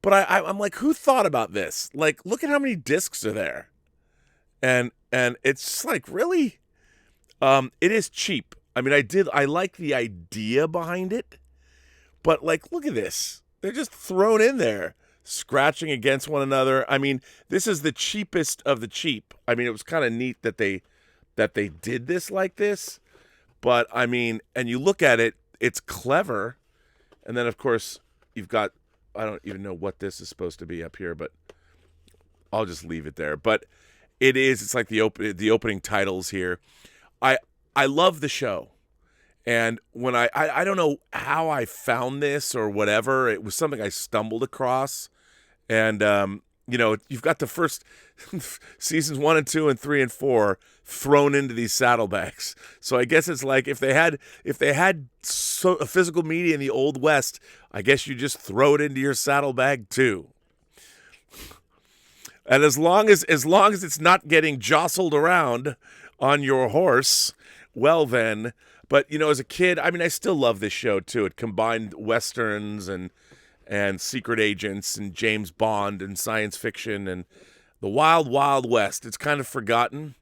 But I'm like, who thought about this? Like, look at how many discs are there. And it's just like, really? It is cheap. I mean, I like the idea behind it, but like, look at this. They're just thrown in there, scratching against one another. I mean, this is the cheapest of the cheap. I mean, it was kind of neat that they did this like this. But, I mean, and you look at it, it's clever. And then, of course, you've got, I don't even know what this is supposed to be up here, but I'll just leave it there. But it's like the opening titles here. I love the show. And when I don't know how I found this or whatever, it was something I stumbled across. And, you've got the first seasons 1 and 2 and 3 and 4 thrown into these saddlebags. So I guess it's like if they had a physical media in the Old West, I guess you just throw it into your saddlebag too. And as long as it's not getting jostled around on your horse, well then. But as a kid, I mean, I still love this show too. It combined westerns and secret agents and James Bond and science fiction, and The Wild Wild West. It's kind of forgotten,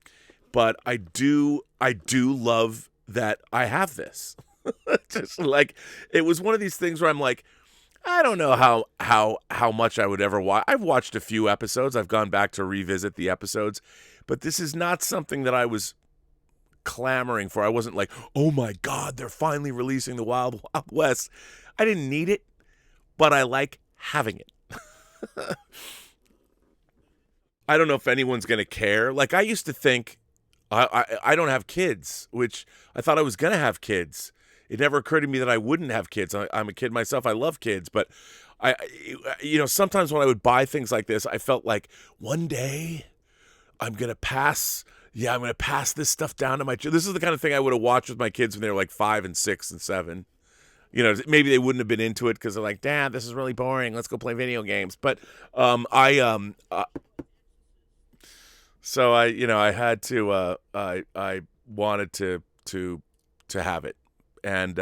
but I do love that I have this. Just like, it was one of these things where I'm like, I don't know how much I would ever watch. I've watched a few episodes. I've gone back to revisit the episodes, but this is not something that I was clamoring for. I wasn't like, oh my God, they're finally releasing the Wild Wild West. I didn't need it, but I like having it. I don't know if anyone's going to care. Like, I used to think, I don't have kids, which I thought I was going to have kids. It never occurred to me that I wouldn't have kids. I'm a kid myself. I love kids, but sometimes when I would buy things like this, I felt like one day I'm going to pass this stuff down to my children. This is the kind of thing I would have watched with my kids when they were like 5 and 6 and 7. Maybe they wouldn't have been into it because they're like, Dad, this is really boring. Let's go play video games. But so I had to, I wanted to have it. And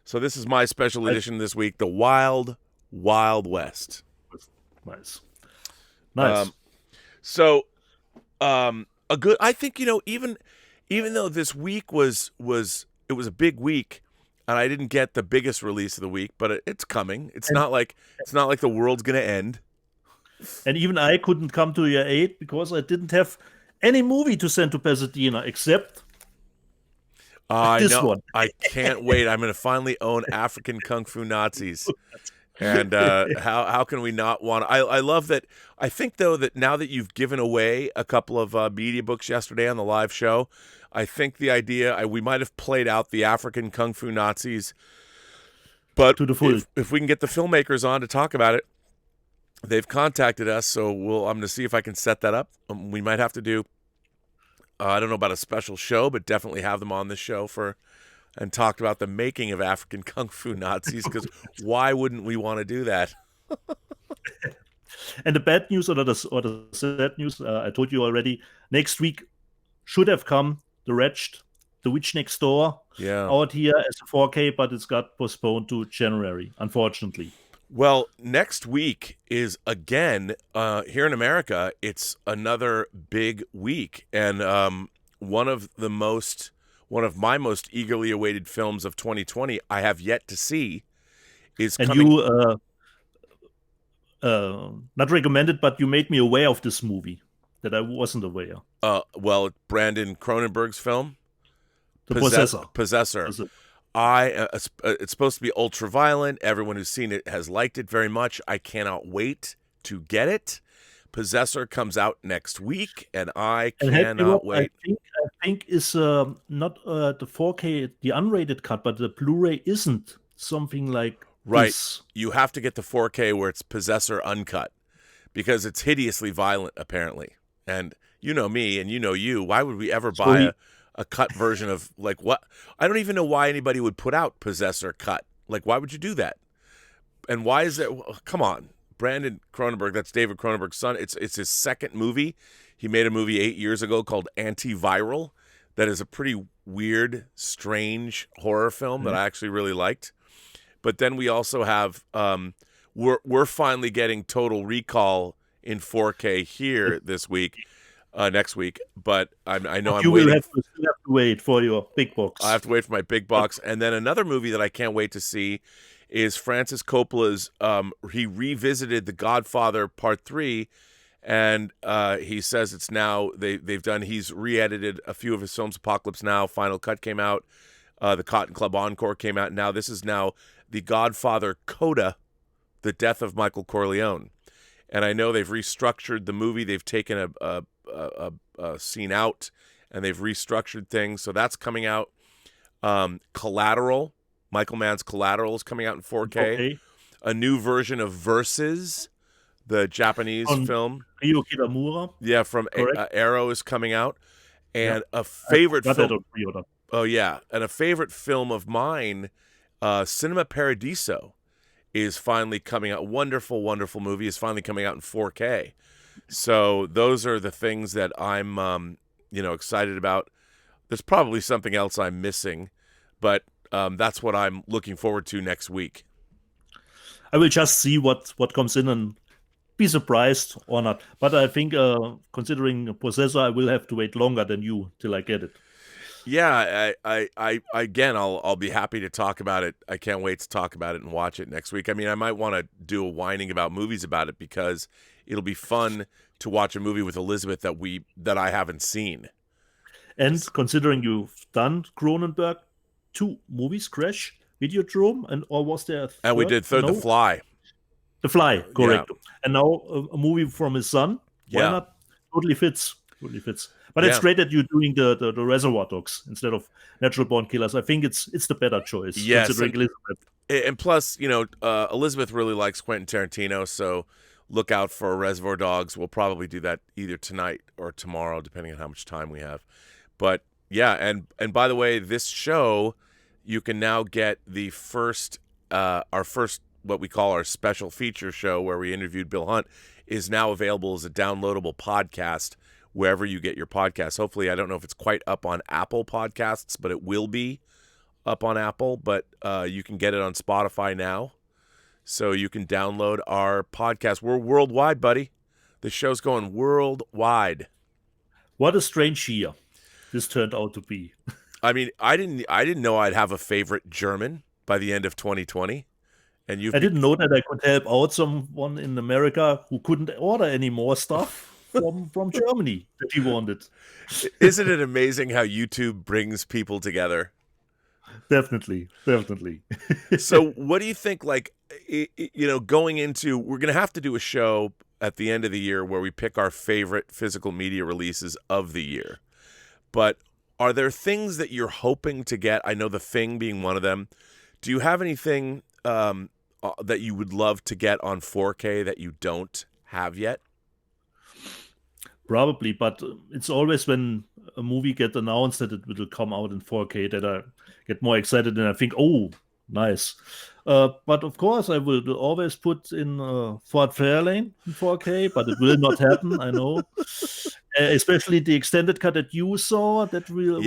so this is my special edition this week, The Wild Wild West. Nice. I think, even though this week was a big week, and I didn't get the biggest release of the week, but it's coming. It's not like the world's gonna end. And even I couldn't come to your aid because I didn't have any movie to send to Pasadena except this one. I can't wait. I'm gonna finally own African Kung Fu Nazis. And how can we not want? I love that. I think though that now that you've given away a couple of media books yesterday on the live show, I think the idea we might have played out the African Kung Fu Nazis, but to the full. If we can get the filmmakers on to talk about it, they've contacted us, so I'm going to see if I can set that up. We might have to do. I don't know about a special show, but definitely have them on the show and talked about the making of African Kung Fu Nazis, because why wouldn't we want to do that? And the bad news or the sad news, I told you already, next week should have come The Witch Next Door out here as a 4K, but it's got postponed to January, unfortunately. Well, next week is, again, here in America, it's another big week. And one of my most eagerly awaited films of 2020 I have yet to see is coming. And you, not recommended, but you made me aware of this movie that I wasn't aware. Well, Brandon Cronenberg's film, Possessor. It's supposed to be ultra violent. Everyone who's seen it has liked it very much. I cannot wait to get it. Possessor comes out next week, and I cannot wait. I think is not the 4K, the unrated cut, but the Blu-ray isn't something like right. This. You have to get the 4K where it's Possessor uncut, because it's hideously violent, apparently. And you know me, and you know you. Why would we ever buy a cut version of, like, what? I don't even know why anybody would put out Possessor cut. Like, why would you do that? And why is that? Come on. Brandon Cronenberg, that's David Cronenberg's son. It's his second movie. He made a movie 8 years ago called Antiviral that is a pretty weird, strange horror film that I actually really liked. But then we also have we're finally getting Total Recall in 4K here this week, next week. But I know I'm waiting. You have to wait for your big box. I have to wait for my big box. And then another movie that I can't wait to see is Francis Coppola's. He revisited The Godfather Part 3, and he says it's now he's re-edited a few of his films. Apocalypse Now, Final Cut came out. The Cotton Club Encore came out. Now this is now The Godfather Coda, The Death of Michael Corleone. And I know they've restructured the movie. They've taken a scene out, and they've restructured things. So that's coming out. Collateral, Michael Mann's Collateral is coming out in 4K. Okay. A new version of Versus, the Japanese film. Ryo Kitamura. Yeah, from Arrow is coming out. And a favorite film. Oh, yeah. And a favorite film of mine, Cinema Paradiso, is finally coming out. Wonderful, wonderful movie is finally coming out in 4K. So those are the things that I'm, excited about. There's probably something else I'm missing, but that's what I'm looking forward to next week. I will just see what comes in and be surprised or not. But I think, considering Possessor, I will have to wait longer than you till I get it. Yeah, I again, I'll be happy to talk about it. I can't wait to talk about it and watch it next week. I mean, I might want to do a whining about movies about it because it'll be fun to watch a movie with Elizabeth that I haven't seen. And considering you've done Cronenberg 2 movies, Crash, Videodrome, or was there a third? And we did The Fly. The Fly, correct. Yeah. And now a movie from his son. Why not? Totally fits. But it's great that you're doing the Reservoir Dogs instead of Natural Born Killers. I think it's the better choice. Yes, considering Elizabeth. And plus, Elizabeth really likes Quentin Tarantino, so look out for Reservoir Dogs. We'll probably do that either tonight or tomorrow, depending on how much time we have. But yeah, and by the way, this show, you can now get the first, our first, what we call our special feature show where we interviewed Bill Hunt, is now available as a downloadable podcast wherever you get your podcasts. Hopefully, I don't know if it's quite up on Apple Podcasts, but it will be up on Apple. But you can get it on Spotify now, so you can download our podcast. We're worldwide, buddy. The show's going worldwide. What a strange year this turned out to be. I mean, I didn't know I'd have a favorite German by the end of 2020. And I didn't know that I could help out someone in America who couldn't order any more stuff from Germany that he wanted. Isn't it amazing how YouTube brings people together? Definitely. So what do you think, like, going into, we're going to have to do a show at the end of the year where we pick our favorite physical media releases of the year. But are there things that you're hoping to get? I know The Thing being one of them. Do you have anything that you would love to get on 4K that you don't have yet? Probably, but it's always when a movie gets announced that it will come out in 4K that I get more excited and I think, oh, nice. But of course, I will always put in Fort Fairlane in 4K, but it will not happen, I know. Especially the extended cut that you saw, that would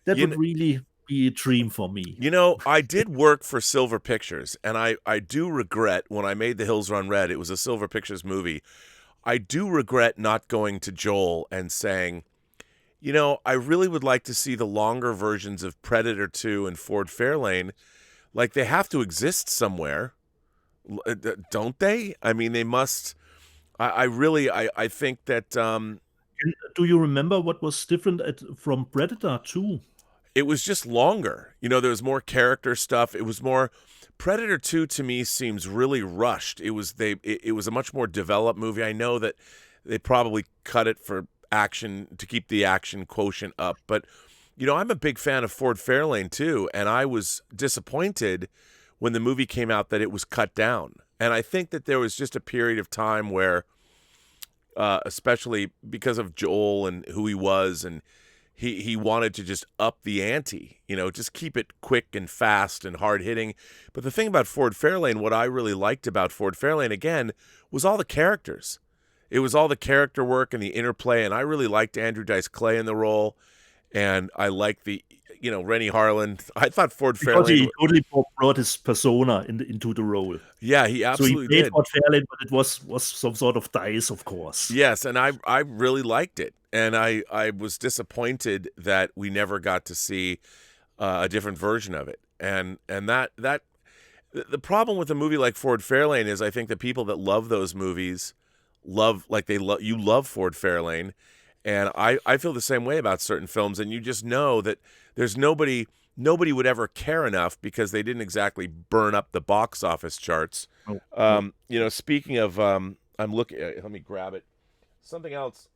really be a dream for me. I did work for Silver Pictures, and I do regret when I made The Hills Run Red, it was a Silver Pictures movie. I do regret not going to Joel and saying, I really would like to see the longer versions of Predator 2 and Ford Fairlane. Like, they have to exist somewhere, don't they? I mean, they must. I think that. Do you remember what was different from Predator 2? It was just longer. There was more character stuff. It was more. Predator 2 to me seems really rushed. It was a much more developed movie. I know that they probably cut it for action to keep the action quotient up, but I'm a big fan of Ford Fairlane too, and I was disappointed when the movie came out that it was cut down. And I think that there was just a period of time where, especially because of Joel and who he was, and he wanted to just up the ante, just keep it quick and fast and hard hitting. But the thing about Ford Fairlane, what I really liked about Ford Fairlane, again, was all the characters. It was all the character work and the interplay, and I really liked Andrew Dice Clay in the role, and I liked the, Rennie Harlan. I thought Ford Fairlane... Because he totally brought his persona into the role. Yeah, he absolutely did. So he played Ford Fairlane, but it was some sort of Dice, of course. Yes, and I really liked it. And I was disappointed that we never got to see a different version of it. And that the problem with a movie like Ford Fairlane is I think the people that love those movies you love Ford Fairlane, and I feel the same way about certain films. And you just know that there's nobody would ever care enough because they didn't exactly burn up the box office charts. Speaking of, I'm looking. Let me grab it. Something else.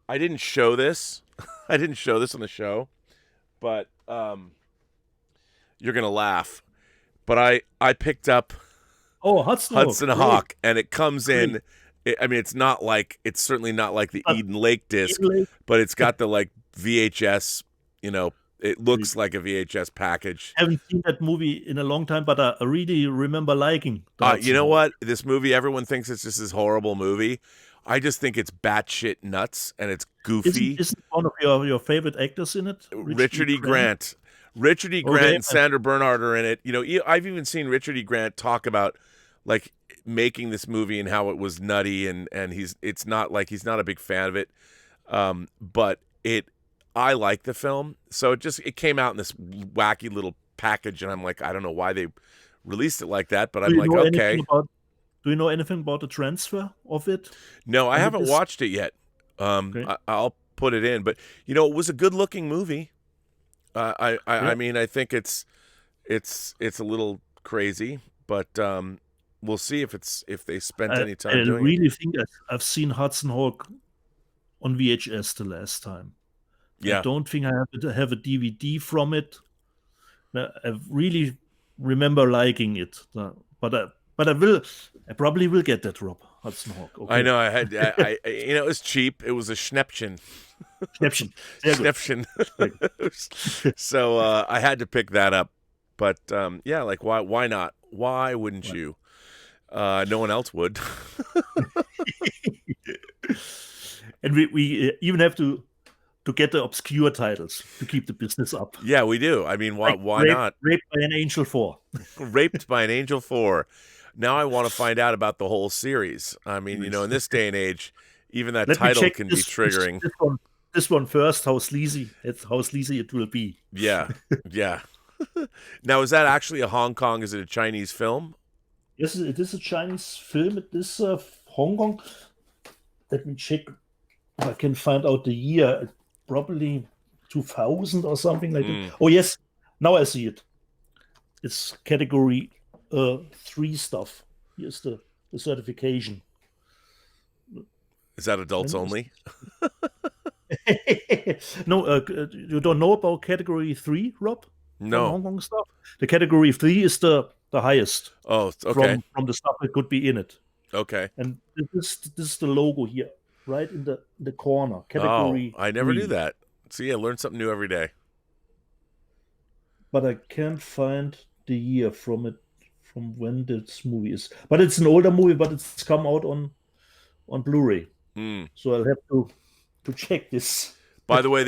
I didn't show this. I didn't show this on the show, but you're gonna laugh. But I picked up Hudson Hawk, and it comes in. It's certainly not like the Eden Lake disc, but it's got the VHS. It looks like a VHS package. I haven't seen that movie in a long time, but I really remember liking. You know what? This movie, everyone thinks it's just this horrible movie. I just think it's batshit nuts and it's goofy. Isn't one of your favorite actors in it? Richard E. Grant. Richard E. Grant Okay. and Sandra Bernhard are in it. You know, I've even seen Richard E. Grant talk about like making this movie and how it was nutty, and it's not like he's not a big fan of it, but I like the film, so it came out in this wacky little package, and I'm like, I don't know why they released it like that, but I'm like, okay. Do you know anything about the transfer of it? No, I haven't watched it yet. Okay. I'll put it in, but you know, it was a good-looking movie. I mean, I think it's a little crazy, but we'll see if they spent any time doing it. I really think I've seen Hudson Hawk on VHS the last time. Yeah. I don't think I have a DVD from it. I really remember liking it, but I probably will get that, Rob. Hudson Hawk. Okay. I know. I you know, it was cheap. It was a Schnäppchen. Schnäppchen. So I had to pick that up. But yeah, like why not? Why wouldn't you? No one else would. And we even have to get the obscure titles to keep the business up. Yeah, we do. I mean, why not? Raped by an Angel 4. Raped by an Angel 4. Now I want to find out about the whole series. I mean, you know, in this day and age, even that title can be triggering. This one first, how sleazy it will be. Yeah, yeah. Now, is that actually a Hong Kong? Is it a Chinese film? Yes, it is a Chinese film. It is Hong Kong. Let me check if I can find out the year. Probably 2000 or something like that. Oh, yes. Now I see it. It's category 3 stuff. Here's the certification. Is that adults only? No, you don't know about category 3, Rob? No. Hong Kong stuff. The category 3 is the highest. Oh, okay. From the stuff that could be in it. Okay. And this is the logo here, right in the corner. Category. I never 3. knew that. See, I learn something new every day. But I can't find the year from when this movie is. But it's an older movie, but it's come out on Blu-ray. So I'll have to check this. By the way,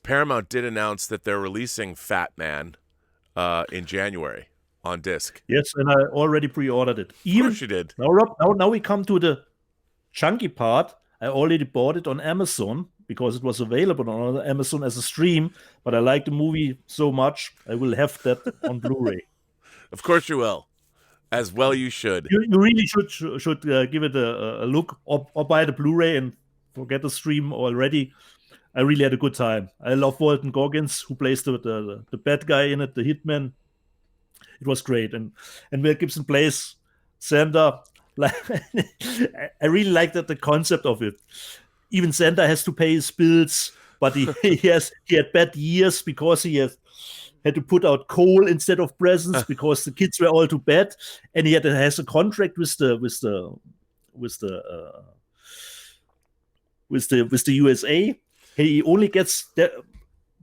Paramount did announce that they're releasing Fat Man in January on disc. Yes, and I already pre-ordered it. Of course you did. Now, Rob, now we come to the chunky part. I already bought it on Amazon because it was available on Amazon as a stream, but I like the movie so much, I will have that on Blu-ray. Of course you will. As well you should. You really should give it a look or buy the Blu-ray and forget the stream already. I really had a good time. I love Walton Goggins, who plays the bad guy in it, the hitman. It was great. And Mel Gibson plays Santa. I really like the concept of it. Even Santa has to pay his bills, but he had bad years because he had to put out coal instead of presents because the kids were all to bed, and he has a contract with the USA. He only gets the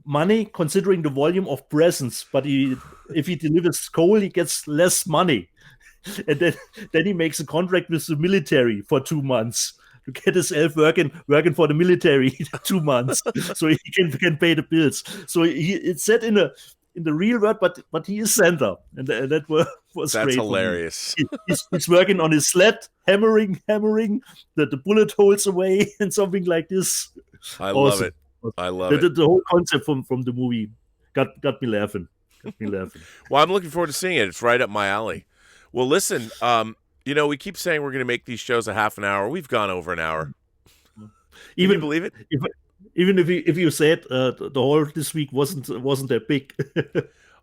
money considering the volume of presents, but if he delivers coal, he gets less money. And then he makes a contract with the military for 2 months to get himself working for the military 2 months, so he can pay the bills. So it's set in the real world, but he is Santa, and that was That's great. That's hilarious. He's working on his sled, hammering the bullet holes away and something like this. I love it. I love it. The whole concept from the movie got me laughing. Well, I'm looking forward to seeing it. It's right up my alley. Well, listen, you know, we keep saying we're going to make these shows a half an hour. We've gone over an hour. Can you believe it? Even if you said the whole this week wasn't that big.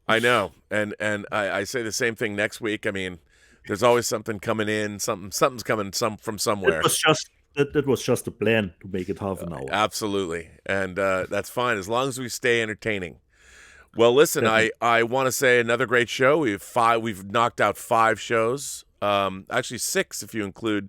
I know, and I say the same thing next week. I mean, there's always something coming in. Something's coming from somewhere. That was just a plan to make it half an hour. Absolutely, and that's fine as long as we stay entertaining. Well, listen, I want to say another great show. We've knocked out 5 shows. Actually 6 if you include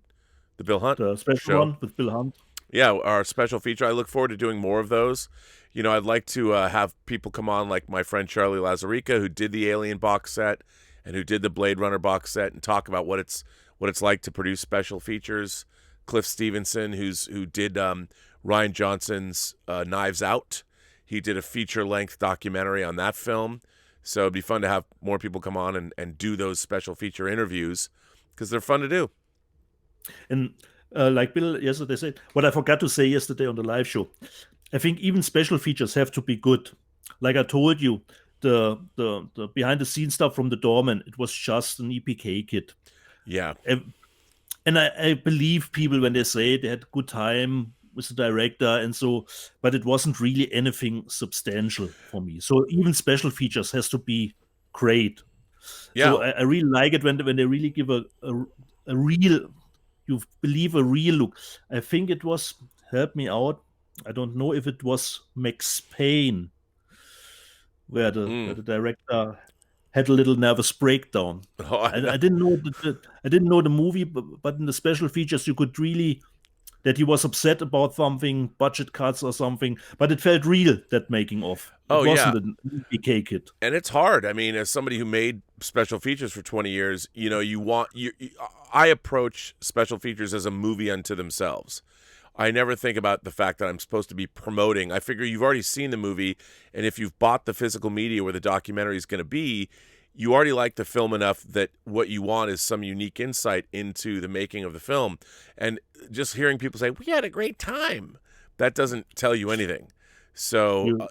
the Bill Hunt special show. One with Bill Hunt. Yeah, our special feature. I look forward to doing more of those. You know, I'd like to have people come on like my friend Charlie Lazarica, who did the Alien box set and who did the Blade Runner box set, and talk about what it's like to produce special features. Cliff Stevenson, who did Ryan Johnson's Knives Out. He did a feature-length documentary on that film. So it'd be fun to have more people come on and do those special feature interviews because they're fun to do. And like Bill yesterday said, what I forgot to say yesterday on the live show, I think even special features have to be good. Like I told you, the behind-the-scenes stuff from The Doorman, it was just an EPK kit. Yeah. And I believe people when they say they had a good time with the director and so, but it wasn't really anything substantial for me. So even special features has to be great. Yeah. So I really like it when they really give a real, you believe a real look. I think it was, help me out, I don't know if it was Max Payne, where the director had a little nervous breakdown. Oh, I didn't know I didn't know the movie, but in the special features you could really that he was upset about something, budget cuts or something, but it felt real, that making of. It wasn't an EPK kit. And it's hard. I mean, as somebody who made special features for 20 years, you know, I approach special features as a movie unto themselves. I never think about the fact that I'm supposed to be promoting. I figure you've already seen the movie, and if you've bought the physical media where the documentary is going to be, you already like the film enough that what you want is some unique insight into the making of the film. And just hearing people say, we had a great time, that doesn't tell you anything. So,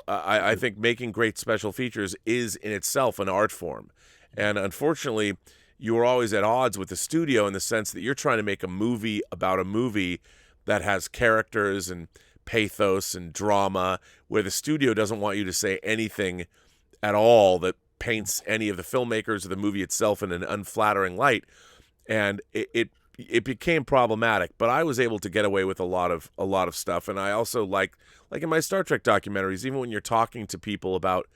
I think making great special features is in itself an art form. And unfortunately, you are always at odds with the studio in the sense that you're trying to make a movie about a movie that has characters and pathos and drama, where the studio doesn't want you to say anything at all that paints any of the filmmakers or the movie itself in an unflattering light. And it became problematic, but I was able to get away with a lot of stuff. And I also like in my Star Trek documentaries, even when you're talking to people about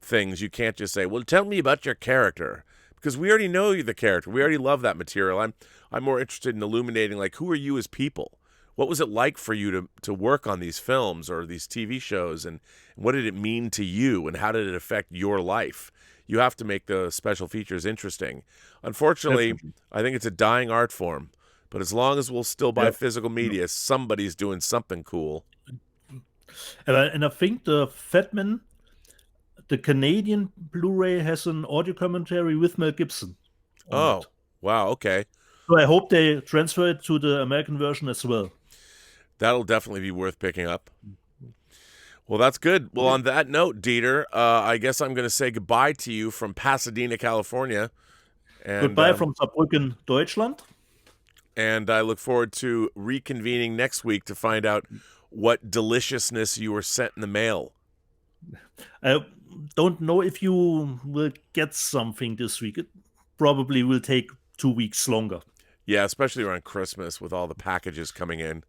things, you can't just say, well, tell me about your character, because we already know you're the character. We already love that material. I'm more interested in illuminating, like, who are you as people? What was it like for you to work on these films or these TV shows, and what did it mean to you, and how did it affect your life? You have to make the special features interesting. Unfortunately, I think it's a dying art form, but as long as we'll still buy physical media, somebody's doing something cool. And I think the Fatman, the Canadian Blu-ray, has an audio commentary with Mel Gibson. Oh, wow, okay. So I hope they transfer it to the American version as well. That'll definitely be worth picking up. Well, that's good. Well, on that note, Dieter, I guess I'm going to say goodbye to you from Pasadena, California. And, goodbye from Saarbrücken, Deutschland. And I look forward to reconvening next week to find out what deliciousness you were sent in the mail. I don't know if you will get something this week. It probably will take 2 weeks longer. Yeah, especially around Christmas with all the packages coming in.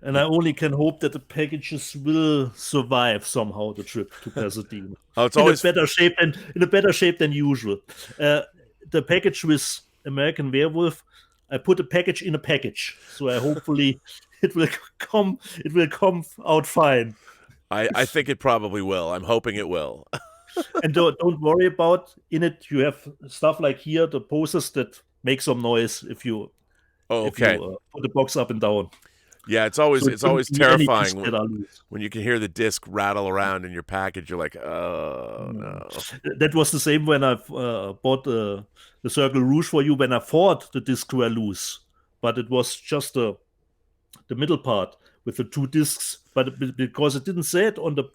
And I only can hope that the packages will survive somehow the trip to Pasadena. It's always in a better shape than usual. The package with American Werewolf, I put a package in a package, so hopefully it will come out fine. I think it probably will. I'm hoping it will. And don't worry about in it. You have stuff like here, the posters that make some noise if you put the box up and down. Yeah, it's always terrifying when you can hear the disc rattle around in your package. You're like, oh no. That was the same when I bought the Circle Rouge for you. When I thought the discs were loose, but it was just the middle part with the 2 discs. But because it didn't say it on the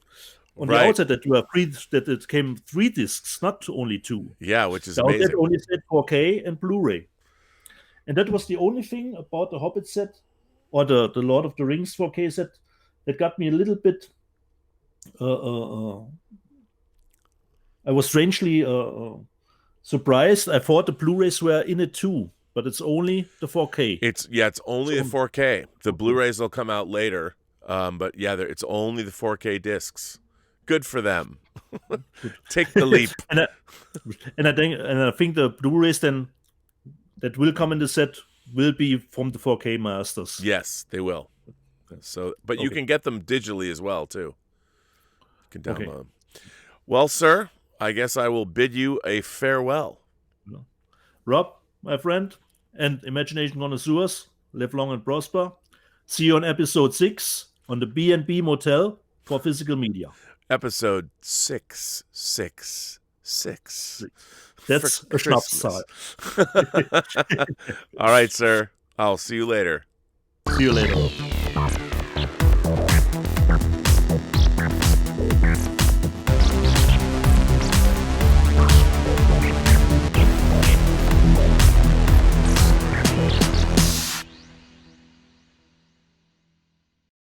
outside that you are free, that it came 3 discs, not only 2. Yeah, which is the amazing. It only said 4K and Blu-ray, and that was the only thing about the Hobbit set. Or the Lord of the Rings 4K set that got me a little bit. I was strangely surprised. I thought the Blu-rays were in it too, but it's only the 4K. It's only the 4K. The Blu-rays will come out later, but yeah, it's only the 4K discs. Good for them. Take the leap. and I think the Blu-rays then that will come in the set will be from the 4K masters. Yes, they will. So, but you can get them digitally as well too. You can download them. Well, sir, I guess I will bid you a farewell. Rob, my friend, and Imagination Connoisseurs, live long and prosper. See you on episode 6 on the B&B Motel for physical media. Episode 666. That's For a Schnapszahl. All right, sir. I'll see you later. See you later.